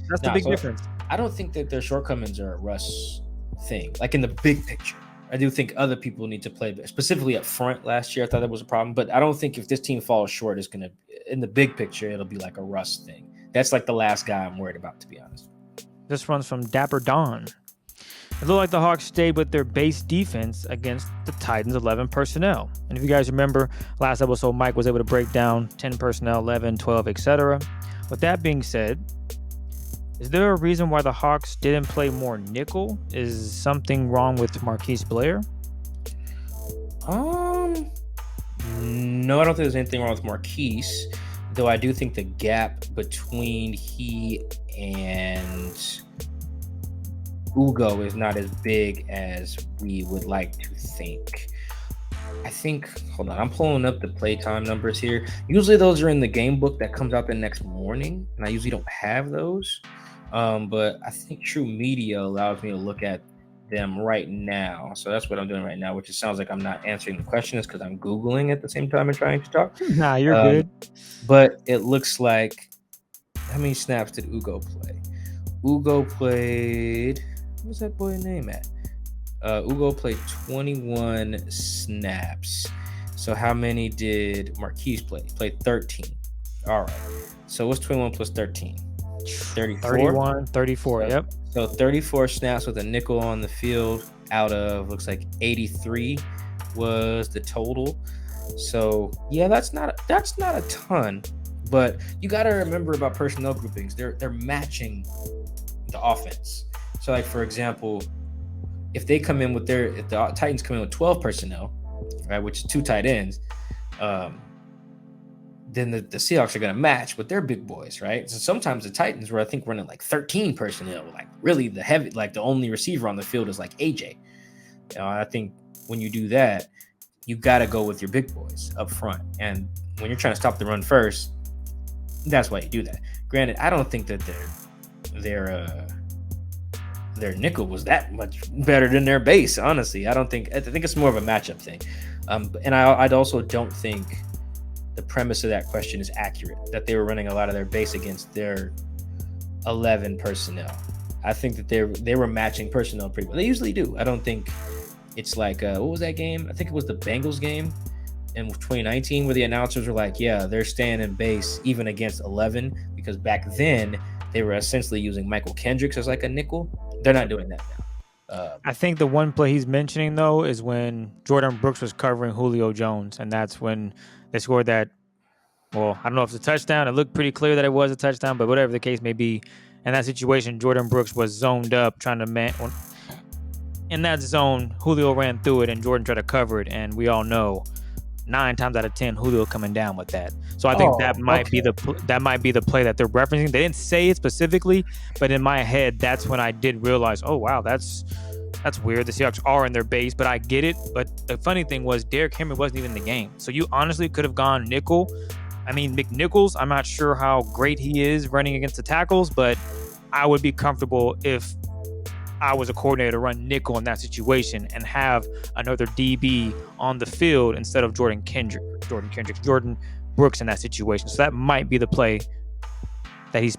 That's the big difference. I don't think that their shortcomings are a Russ thing. Like, in the big picture, I do think other people need to play, specifically up front. Last year, I thought that was a problem, but I don't think if this team falls short, it's gonna, in the big picture, it'll be like a Russ thing. That's like the last guy I'm worried about, to be honest. This runs from Dapper Dawn. It looked like the Hawks stayed with their base defense against the Titans' 11 personnel. And if you guys remember, last episode, Mike was able to break down 10 personnel, 11, 12, etc. With that being said, is there a reason why the Hawks didn't play more nickel? Is something wrong with Marquise Blair? No, I don't think there's anything wrong with Marquise, though I do think the gap between he and Ugo is not as big as we would like to think. I think, hold on, I'm pulling up the playtime numbers here. Usually those are in the game book that comes out the next morning, and I usually don't have those. But I think True Media allows me to look at them right now. So that's what I'm doing right now, which it sounds like I'm not answering the question, is because I'm Googling at the same time and trying to talk. Nah, you're good. But it looks like, how many snaps did Ugo play? Ugo played, what's that boy's name at? Ugo played 21 snaps. So how many did Marquise play? He played 13. All right. So what's 21 plus 13? 34? 31, 34, yep. So 34 snaps with a nickel on the field out of, looks like 83 was the total. So yeah, that's not a ton, but you got to remember about personnel groupings. They're matching the offense. So, like, for example, if the Titans come in with 12 personnel, right, which is 2 tight ends, then the Seahawks are going to match with their big boys, right? So sometimes the Titans were, I think, running like 13 personnel, like really the only receiver on the field is like AJ. I think when you do that, you got to go with your big boys up front. And when you're trying to stop the run first, that's why you do that. Granted, I don't think that their nickel was that much better than their base, honestly. I think it's more of a matchup thing. And I'd also don't think the premise of that question is accurate, that they were running a lot of their base against their 11 personnel. I think that they were matching personnel pretty well. They usually do. I don't think it's like, what was that game? I think it was the Bengals game in 2019 where the announcers were like, yeah, they're staying in base even against 11, because back then they were essentially using Michael Kendricks as like a nickel. They're not doing that now. I think the one play he's mentioning, though, is when Jordan Brooks was covering Julio Jones, and that's when they scored that. Well, I don't know if it's a touchdown. It looked pretty clear that it was a touchdown, but whatever the case may be, in that situation, Jordan Brooks was zoned up trying to in that zone, Julio ran through it, and Jordan tried to cover it, and we all know 9 times out of 10 Julio coming down with that. So I think that might be the play that they're referencing. They didn't say it specifically, but in my head, that's when I did realize, oh wow, that's weird. The Seahawks are in their base, but I get it. But the funny thing was Derrick Henry wasn't even in the game, so you honestly could have gone nickel. I mean, McNichols, I'm not sure how great he is running against the tackles, but I would be comfortable if I was a coordinator to run nickel in that situation and have another DB on the field instead of Jordan Brooks in that situation. So that might be the play that he's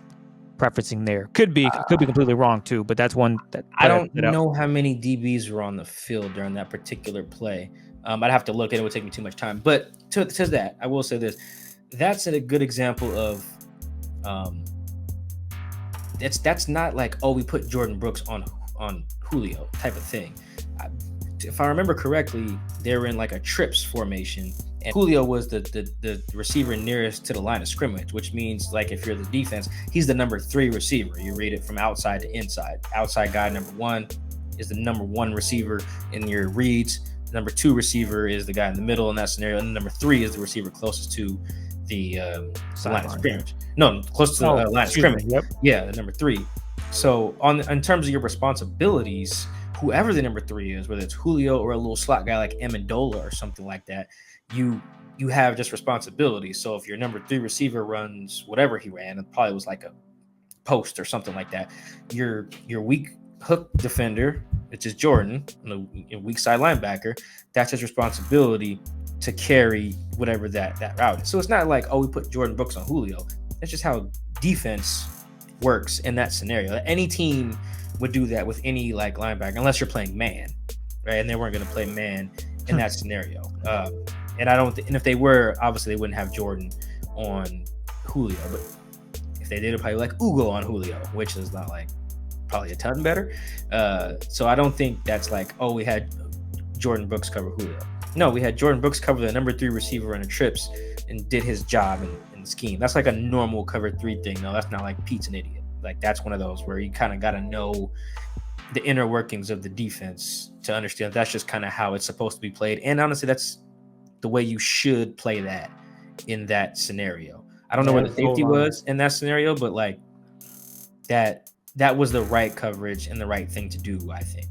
preferencing there. Could be completely wrong too, but that's one that I don't know how many DBs were on the field during that particular play. I'd have to look, and it would take me too much time. But to that, I will say this: that's a good example of that's not like, oh, we put Jordan Brooks on Julio type of thing. If I remember correctly, they were in like a trips formation, and Julio was the receiver nearest to the line of scrimmage, which means like if you're the defense, he's the number 3 receiver. You read it from outside to inside. Outside guy number 1 is the number 1 receiver in your reads. The number 2 receiver is the guy in the middle in that scenario, and the number 3 is the receiver closest to the line of scrimmage. No, close to the line of scrimmage. Yep. Yeah, the number 3. So in terms of your responsibilities, whoever the number 3 is, whether it's Julio or a little slot guy like Amendola or something like that, you have just responsibilities. So if your number 3 receiver runs whatever he ran, it probably was like a post or something like that, your weak hook defender, which is Jordan, a weak side linebacker, that's his responsibility to carry whatever that route is. So it's not like, oh, we put Jordan Brooks on Julio. That's just how defense works in that scenario. Any team would do that with any like linebacker, unless you're playing man, right? And they weren't going to play man in that scenario. And I don't. And if they were, obviously they wouldn't have Jordan on Julio. But if they did, it'd probably like Ugo on Julio, which is not like probably a ton better. So I don't think that's like, oh, we had Jordan Brooks cover Julio. No, we had Jordan Brooks cover the number 3 receiver in the trips and did his job in the scheme. That's like a normal cover 3 thing. No, that's not like Pete's an idiot. Like that's one of those where you kind of got to know the inner workings of the defense to understand that's just kind of how it's supposed to be played. And honestly, that's the way you should play that in that scenario. I don't know where the safety was in that scenario, but like that was the right coverage and the right thing to do, I think.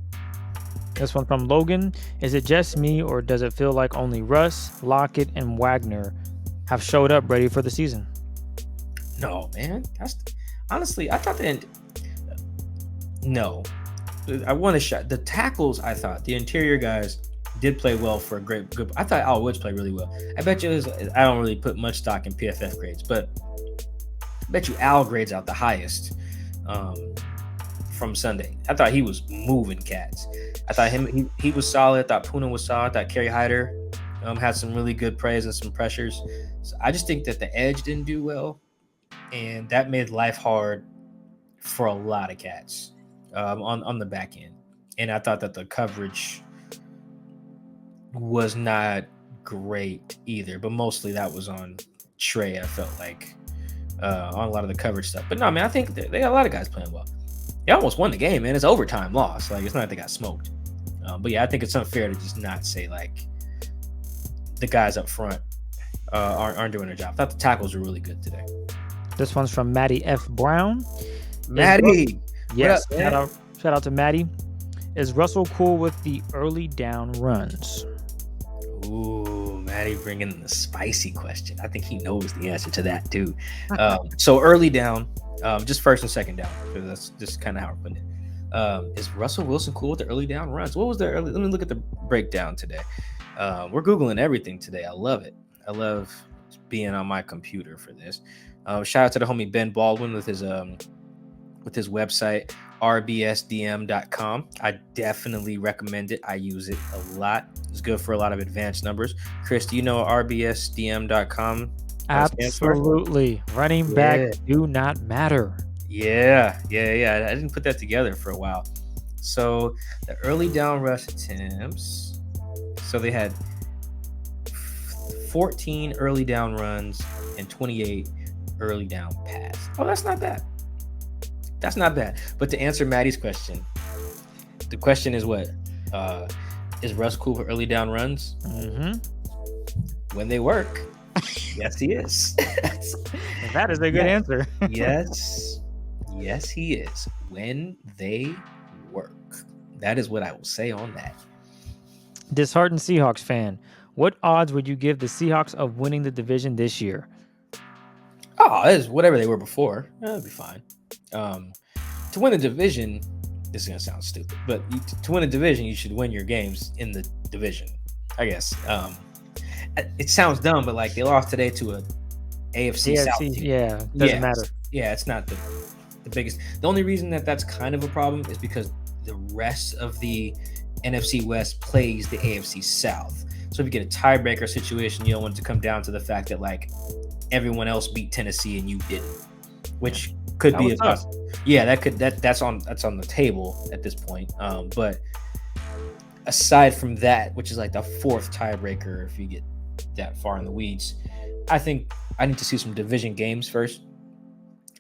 This one from Logan. Is it just me, or does it feel like only Russ, Lockett, and Wagner have showed up ready for the season? No, man. Honestly, I thought that. No. I want to shot. The tackles, I thought, the interior guys did play well for a good. I thought Al Woods played really well. I bet you I don't really put much stock in PFF grades, but I bet you Al grades out the highest from Sunday. I thought he was moving cats. I thought he was solid. I thought Puna was solid. I thought Kerry Hyder had some really good praise and some pressures. So I just think that the edge didn't do well, and that made life hard for a lot of cats on the back end. And I thought that the coverage was not great either, but mostly that was on Trey. I felt like on a lot of the coverage stuff. But no, man, I think they got a lot of guys playing well. They almost won the game, man. It's overtime loss. Like, it's not like they got smoked. But yeah, I think it's unfair to just not say like the guys up front aren't doing their job. I thought the tackles were really good today. This one's from Maddie F. Brown. Maddie, yes, shout out to Maddie. Is Russell cool with the early down runs? Ooh, Maddie bringing the spicy question. I think he knows the answer to that too. So early down, just first and second down, because that's just kind of how we're putting it. Is Russell Wilson cool with the early down runs? What was the early? Let me look at the breakdown today. We're Googling everything today. I love it. I love being on my computer for this. Shout out to the homie Ben Baldwin with his website, rbsdm.com. I definitely recommend it. I use it a lot. It's good for a lot of advanced numbers. Chris, do you know rbsdm.com? Absolutely. Running back do not matter. Yeah. I didn't put that together for a while. So the early down rush attempts. So they had 14 early down runs and 28 early down pass. Oh, that's not bad. That's not bad. But to answer Maddie's question, the question is what? Is Russ cool for early down runs? Mm-hmm. when they work. Yes, he is. That is a good answer. Yes, he is. When they work. That is what I will say on that. Disheartened Seahawks fan, what odds would you give the Seahawks of winning the division this year? Oh, it's whatever they were before. That'd be fine. To win the division, this is gonna sound stupid, but to win a division, you should win your games in the division, I guess. It sounds dumb, but like they lost today to a AFC South team. Yeah, doesn't matter. Yeah, it's not the biggest. The only reason that's kind of a problem is because the rest of the NFC West plays the AFC South. So if you get a tiebreaker situation, you don't want it to come down to the fact that like everyone else beat Tennessee and you didn't, which could be that's on the table at this point. But aside from that, which is like the fourth tiebreaker, if you get that far in the weeds, I think I need to see some division games first.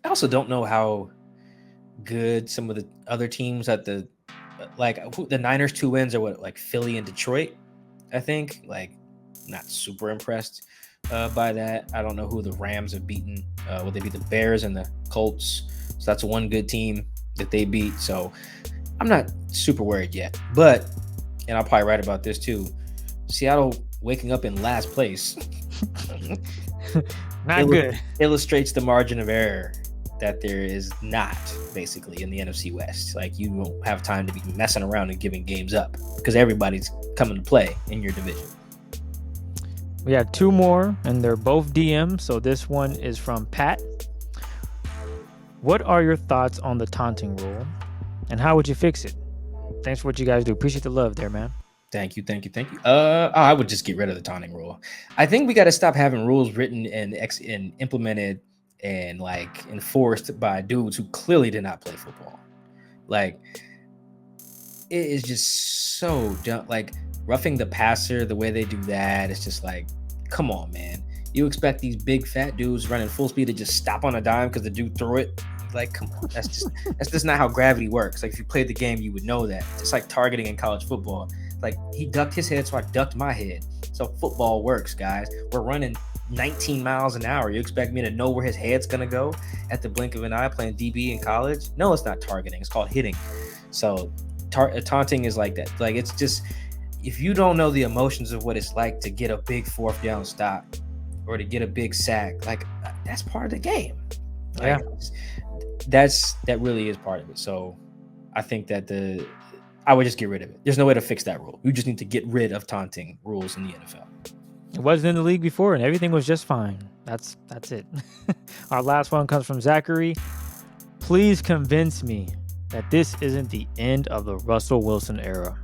I also don't know how good some of the other teams at the Niners 2 wins are like Philly and Detroit. I think not super impressed by that. I don't know who the Rams have beaten. Will they beat the Bears and the Colts? So that's one good team that they beat. So I'm not super worried yet. But, and I'll probably write about this too, Seattle waking up in last place not good. Illustrates the margin of error that there is not basically in the NFC West. Like you won't have time to be messing around and giving games up because everybody's coming to play in your division. We have two more, and they're both DM. So this one is from Pat. What are your thoughts on the taunting rule, and how would you fix it? Thanks for what you guys do. Appreciate the love there, man. Thank you. I would just get rid of the taunting rule. I think we got to stop having rules written and implemented and like enforced by dudes who clearly did not play football. Like it is just so dumb. Like roughing the passer, the way they do that, it's just like, come on, man. You expect these big fat dudes running full speed to just stop on a dime because the dude threw it? Like, come on. That's just not how gravity works. Like if you played the game, you would know that. It's like targeting in college football. Like he ducked his head, so I ducked my head. So football works, guys. We're running 19 miles an hour. You expect me to know where his head's gonna go at the blink of an eye playing DB in college? No, it's not targeting. It's called hitting. So taunting is like that. Like it's just, if you don't know the emotions of what it's like to get a big fourth down stop or to get a big sack, like that's part of the game. Like, that really is part of it. So I think that I would just get rid of it. There's no way to fix that rule. You just need to get rid of taunting rules in the NFL. It wasn't in the league before, and everything was just fine. That's it. Our last one comes from Zachary. Please convince me that this isn't the end of the Russell Wilson era.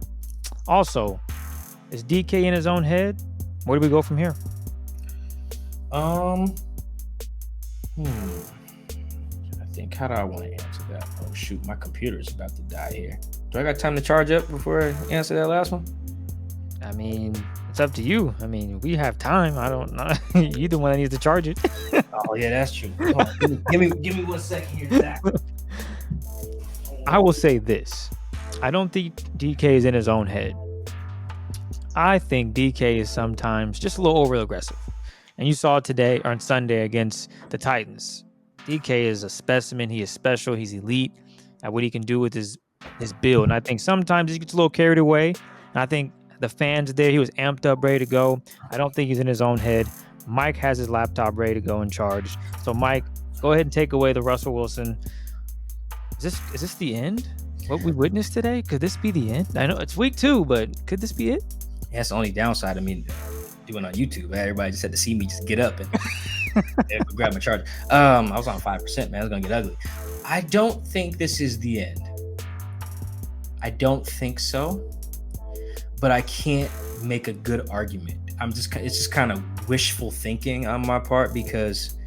Also, is DK in his own head? Where do we go from here? I think, how do I want to answer that? Oh shoot, my computer's about to die here. Do I got time to charge up before I answer that last one? I mean, it's up to you. I mean, we have time. I don't know. You're the one that needs to charge it. Oh yeah, that's true. Give me 1 second here, Zach. I will say this. I don't think DK is in his own head. I think DK is sometimes just a little over aggressive. And you saw it today or on Sunday against the Titans. DK is a specimen. He is special. He's elite at what he can do with his build. And I think sometimes he gets a little carried away. And I think the fans there, he was amped up, ready to go. I don't think he's in his own head. Mike has his laptop ready to go and charge. So Mike, go ahead and take away the Russell Wilson. Is this the end? What we witnessed today? Could this be the end? I know it's week 2, but could this be it? Yeah, that's the only downside. I mean, doing on YouTube, everybody just had to see me just get up and grab my charger. I was on 5%, man. It's gonna get ugly. I don't think this is the end. I don't think so, but I can't make a good argument. It's just kind of wishful thinking on my part because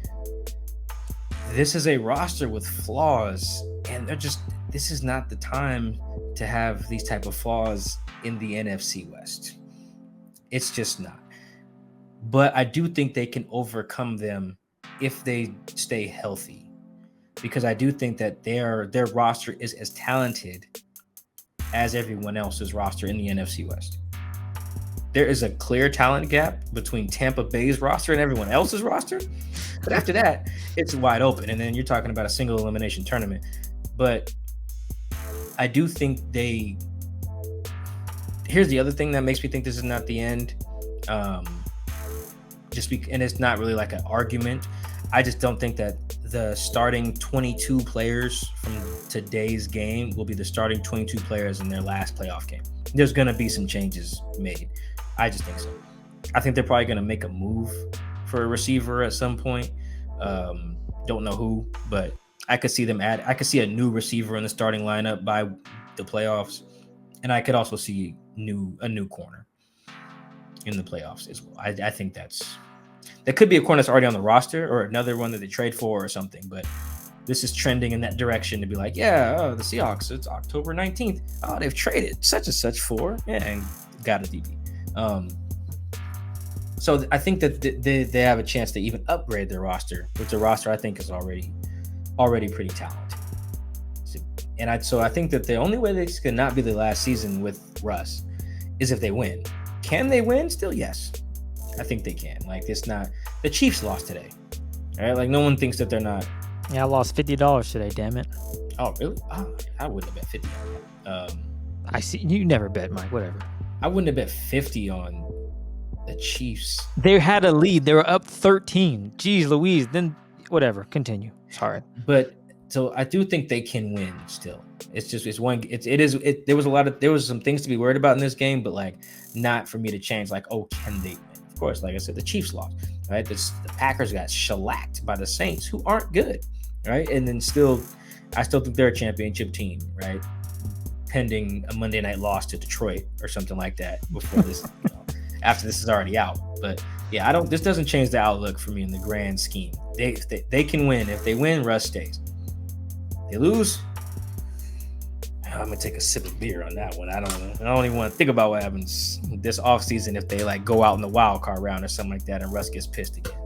this is a roster with flaws, and this is not the time to have these type of flaws in the NFC West. It's just not. But I do think they can overcome them if they stay healthy, because I do think that their roster is as talented as everyone else's roster in the NFC West. there is a clear talent gap between Tampa Bay's roster and everyone else's roster. But after that, it's wide open. And then you're talking about a single elimination tournament. But I do think here's the other thing that makes me think this is not the end. And it's not really like an argument. I just don't think that the starting 22 players from today's game will be the starting 22 players in their last playoff game. There's going to be some changes made. I just think so. I think they're probably going to make a move for a receiver at some point. Don't know who, but I could see I could see a new receiver in the starting lineup by the playoffs. And I could also see a new corner in the playoffs as well. I think that could be a corner that's already on the roster or another one that they trade for or something, but this is trending in that direction to be like, the Seahawks, it's October 19th. Oh, they've traded such and such for, and got a DB. So I think that they have a chance to even upgrade their roster, which the roster I think is already pretty talented. So I think that the only way this could not be the last season with Russ is if they win. Can they win? Still, yes. I think they can. Like, it's not the Chiefs lost today. All right, like no one thinks that they're not. Yeah, I lost $50 today. Damn it. Oh, really? Oh, I wouldn't have bet 50 on that. I see. You never bet, Mike. Whatever. I wouldn't have bet 50 on the Chiefs. They had a lead. They were up 13. Jeez Louise. Then whatever. Continue. Sorry. But so I do think they can win still. There was some things to be worried about in this game, but like not for me to change like, oh, can they win? Of course, like I said, the Chiefs lost, right? The Packers got shellacked by the Saints, who aren't good, right? And then I still think they're a championship team, right? Pending a Monday night loss to Detroit or something like that before this, after this is already out. But yeah, this doesn't change the outlook for me in the grand scheme. They can win. If they win, Russ stays. They lose, I'm gonna take a sip of beer on that one. I don't even want to think about what happens this offseason if they like go out in the wild card round or something like that and Russ gets pissed again.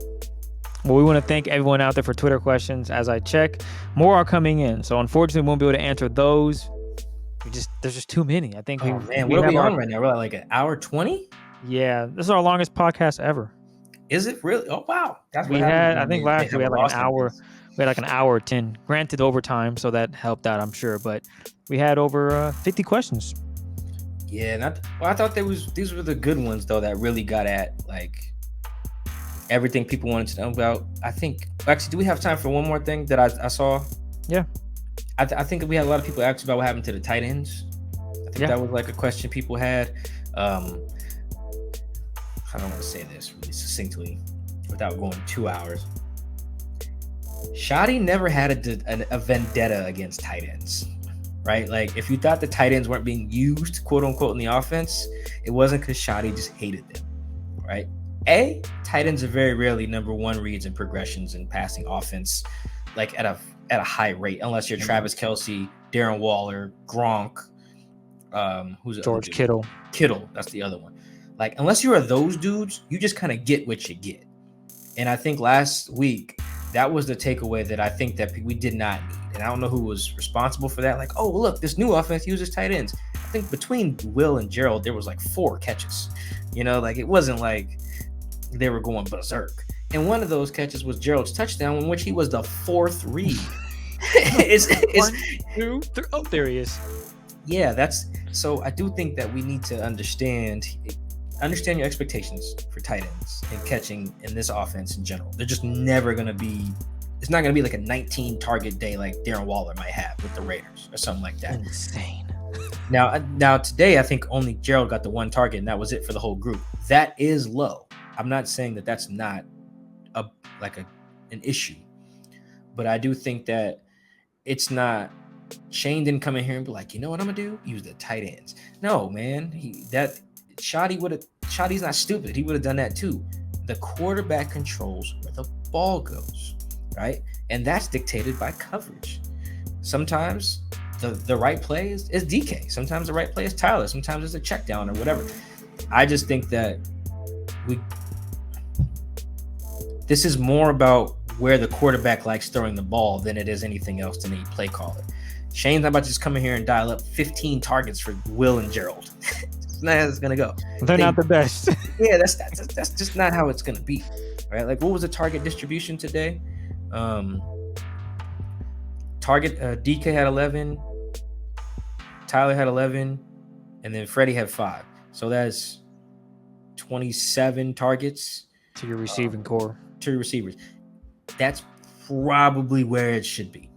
Well, we want to thank everyone out there for Twitter questions. As I check, more are coming in. So unfortunately, we won't be able to answer those. There's just too many. I think. Oh man, what are we on right now? We're at like an hour 20. Yeah, this is our longest podcast ever. Is it really? Oh wow, that's what happened. I think last year we had like an hour. We had like an hour 10. Granted, overtime, so that helped out, I'm sure. But we had over 50 questions. Yeah, I thought these were the good ones though that really got at like everything people wanted to know about. I think actually, do we have time for one more thing that I saw? Yeah. I think we had a lot of people ask about what happened to the tight ends. I think that was like a question people had. I don't want to say this really succinctly without going 2 hours. Shoddy never had a vendetta against tight ends, right? Like if you thought the tight ends weren't being used, quote unquote, in the offense, it wasn't because Shoddy just hated them, right? Tight ends are very rarely number one reads and progressions in passing offense, like at a high rate, unless you're Travis Kelce, Darren Waller, Gronk, who's George Kittle. Kittle, that's the other one. Like unless you are those dudes, you just kind of get what you get. And I think last week that was the takeaway that I think that we did not need. And I don't know who was responsible for that. Like, oh, look, this new offense uses tight ends. I think between Will and Gerald, there was like 4 catches. Like it wasn't like they were going berserk. And one of those catches was Gerald's touchdown, in which he was the 4th read. One, two, three. Oh, there he is. Yeah, so I do think that we need to understand your expectations for tight ends and catching in this offense in general. They're just never going to be, it's not going to be like a 19 target day like Darren Waller might have with the Raiders or something like that. Insane. Now today, I think only Gerald got the 1 target and that was it for the whole group. That is low. I'm not saying that that's not an issue, but I do think that it's not. Shane didn't come in here and be like, you know what I'm gonna do? Use the tight ends. No, man. Shoddy's not stupid. He would have done that too. The quarterback controls where the ball goes, right? And that's dictated by coverage. Sometimes the right play is DK. Sometimes the right play is Tyler. Sometimes it's a check down or whatever. I just think that this is more about where the quarterback likes throwing the ball than it is anything else to any play caller. Shane's not about to just come in here and dial up 15 targets for Will and Gerald. not how it's gonna go. They're not the best. Yeah, that's just not how it's gonna be, right? Like, what was the target distribution today? Target DK had 11, Tyler had 11, and then Freddie had 5. So that's 27 targets to your receiving core, to your receivers. That's probably where it should be,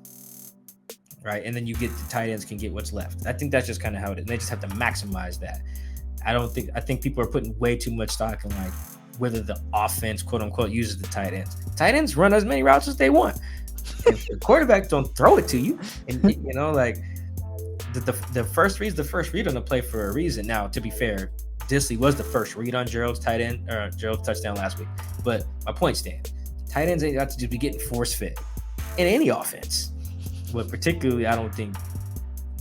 right? And then you get the tight ends can get what's left. I think that's just kind of how it is. And they just have to maximize that. I think people are putting way too much stock in like whether the offense, quote unquote, uses the tight ends. Tight ends run as many routes as they want. If the quarterbacks don't throw it to you, and you know, like the first read is the first read on the play for a reason. Now, to be fair, Disley was the first read on Gerald's tight end or Gerald's touchdown last week. But my point stands. Tight ends ain't got to just be getting force fed in any offense. But particularly, I don't think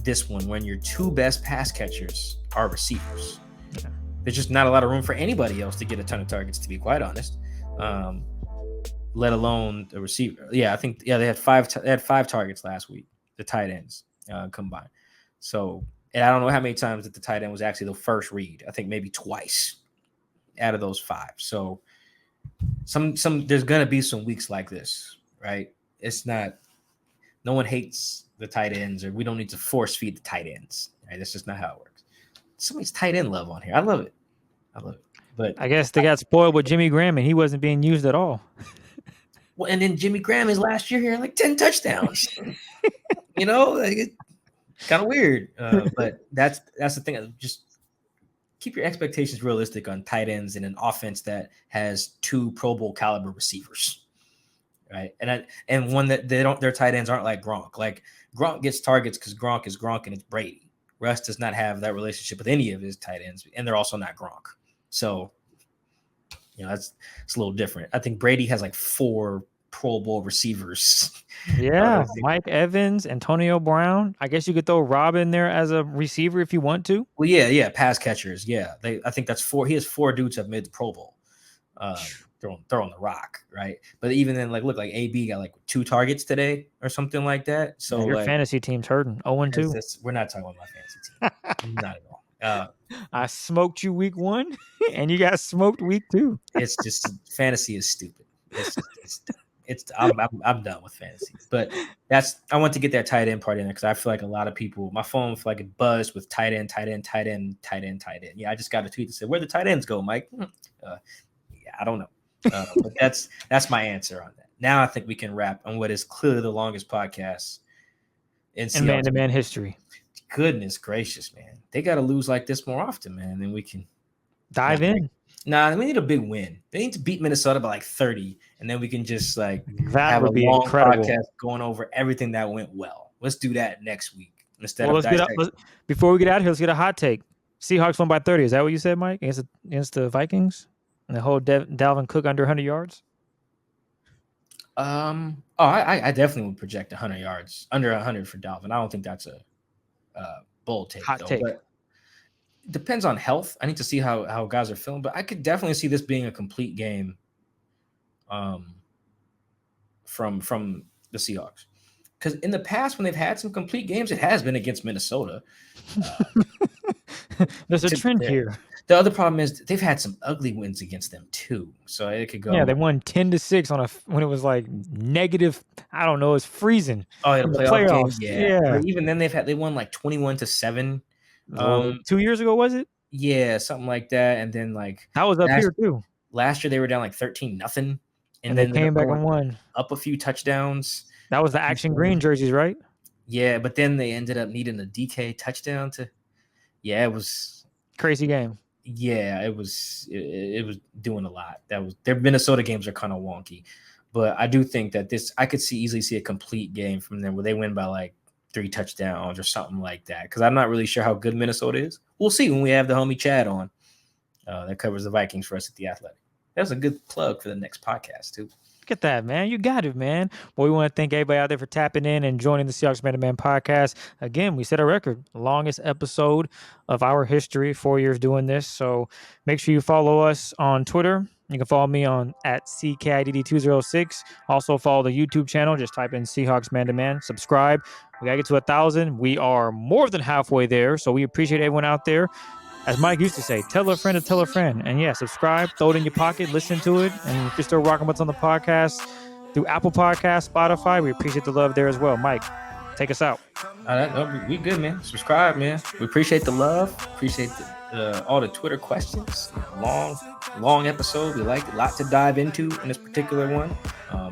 this one, when your two best pass catchers are receivers. Yeah. There's just not a lot of room for anybody else to get a ton of targets, to be quite honest. Let alone the receiver. Yeah, I think they had five targets last week, the tight ends combined. So, and I don't know how many times that the tight end was actually the first read. I think maybe twice out of those 5. So some there's gonna be some weeks like this, right? It's not, no one hates the tight ends, or we don't need to force feed the tight ends. Right? That's just not how it works. Somebody's tight end love on here. I love it. But I guess they got spoiled with Jimmy Graham and he wasn't being used at all. Well, and then Jimmy Graham is last year here like 10 touchdowns. You know, like it's kind of weird. But that's the thing. Just keep your expectations realistic on tight ends in an offense that has 2 Pro Bowl caliber receivers, right? And one that their tight ends aren't like Gronk. Like Gronk gets targets because Gronk is Gronk and it's Brady. Russ does not have that relationship with any of his tight ends, and they're also not Gronk. So, you know, it's a little different. I think Brady has like 4 Pro Bowl receivers. Yeah, Mike Evans, Antonio Brown. I guess you could throw Rob in there as a receiver if you want to. Well, yeah, pass catchers. Yeah, I think that's 4. He has 4 dudes that have made the Pro Bowl. Throwing the rock, right? But even then, like, look, like AB got like 2 targets today or something like that. So your like, fantasy team's hurting. 0-2. We're not talking about my fantasy team. Not at all. I smoked you week 1, and you got smoked week 2. It's just fantasy is stupid. I'm done with fantasy. But I want to get that tight end part in there because I feel like a lot of people, my phone feel like it buzzed with tight end. Yeah, I just got a tweet that said, "Where the tight ends go, Mike?" Yeah, I don't know. But that's my answer on that. Now I think we can wrap on what is clearly the longest podcast in man-to-man history. Goodness gracious, man. They got to lose like this more often, man. Then we can dive in. Nah, we need a big win. They need to beat Minnesota by like 30, and then we can just like that have would a be long incredible podcast going over everything that went well. Let's do that next week instead of before we get out of here, let's get a hot take. Seahawks won by 30. Is that what you said, Mike? Against the Vikings? And the whole Dalvin Cook under 100 yards? I definitely would project 100 yards, under 100 for Dalvin. I don't think that's a bold take. Hot take. But depends on health. I need to see how guys are feeling, but I could definitely see this being a complete game from the Seahawks. Because in the past, when they've had some complete games, it has been against Minnesota. There's a trend here. The other problem is they've had some ugly wins against them too. So it could go. Yeah, they won 10-6 when it was like negative. I don't know. It's freezing. Oh, in the playoffs. Yeah. But even then, they won like 21-7. 2 years ago, was it? Yeah, something like that. And then like that was up here too. Last year they were down like 13-0, and then they came back and won up a few touchdowns. That was the Action Green jerseys, right? Yeah, but then they ended up needing a DK touchdown to. Yeah, it was crazy game. Yeah, it was doing a lot. Their Minnesota games are kind of wonky, but I do think that I could easily see a complete game from them where they win by like 3 touchdowns or something like that. Because I'm not really sure how good Minnesota is. We'll see when we have the homie Chad on. That covers the Vikings for us at The Athletic. That's a good plug for the next podcast too. Look at that, man. You got it, man. Well, we want to thank everybody out there for tapping in and joining the Seahawks Man-to-Man podcast. Again, we set a record. Longest episode of our history, 4 years doing this. So make sure you follow us on Twitter. You can follow me on @CKIDD206. Also follow the YouTube channel. Just type in Seahawks Man-to-Man. Subscribe. We got to get to 1,000. We are more than halfway there. So we appreciate everyone out there. as Mike used to say, tell a friend to tell a friend. And yeah, subscribe, throw it in your pocket, listen to it. And if you're still rocking what's on the podcast through Apple Podcasts, Spotify, we appreciate the love there as well. Mike, take us out. We good, man. Subscribe, man. We appreciate the love. Appreciate all the Twitter questions. Long episode. We like a lot to dive into in this particular one.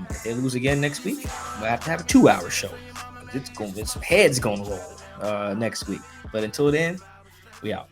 If they lose again next week, we'll have to have a 2-hour show. It's some heads gonna roll next week. But until then, we out.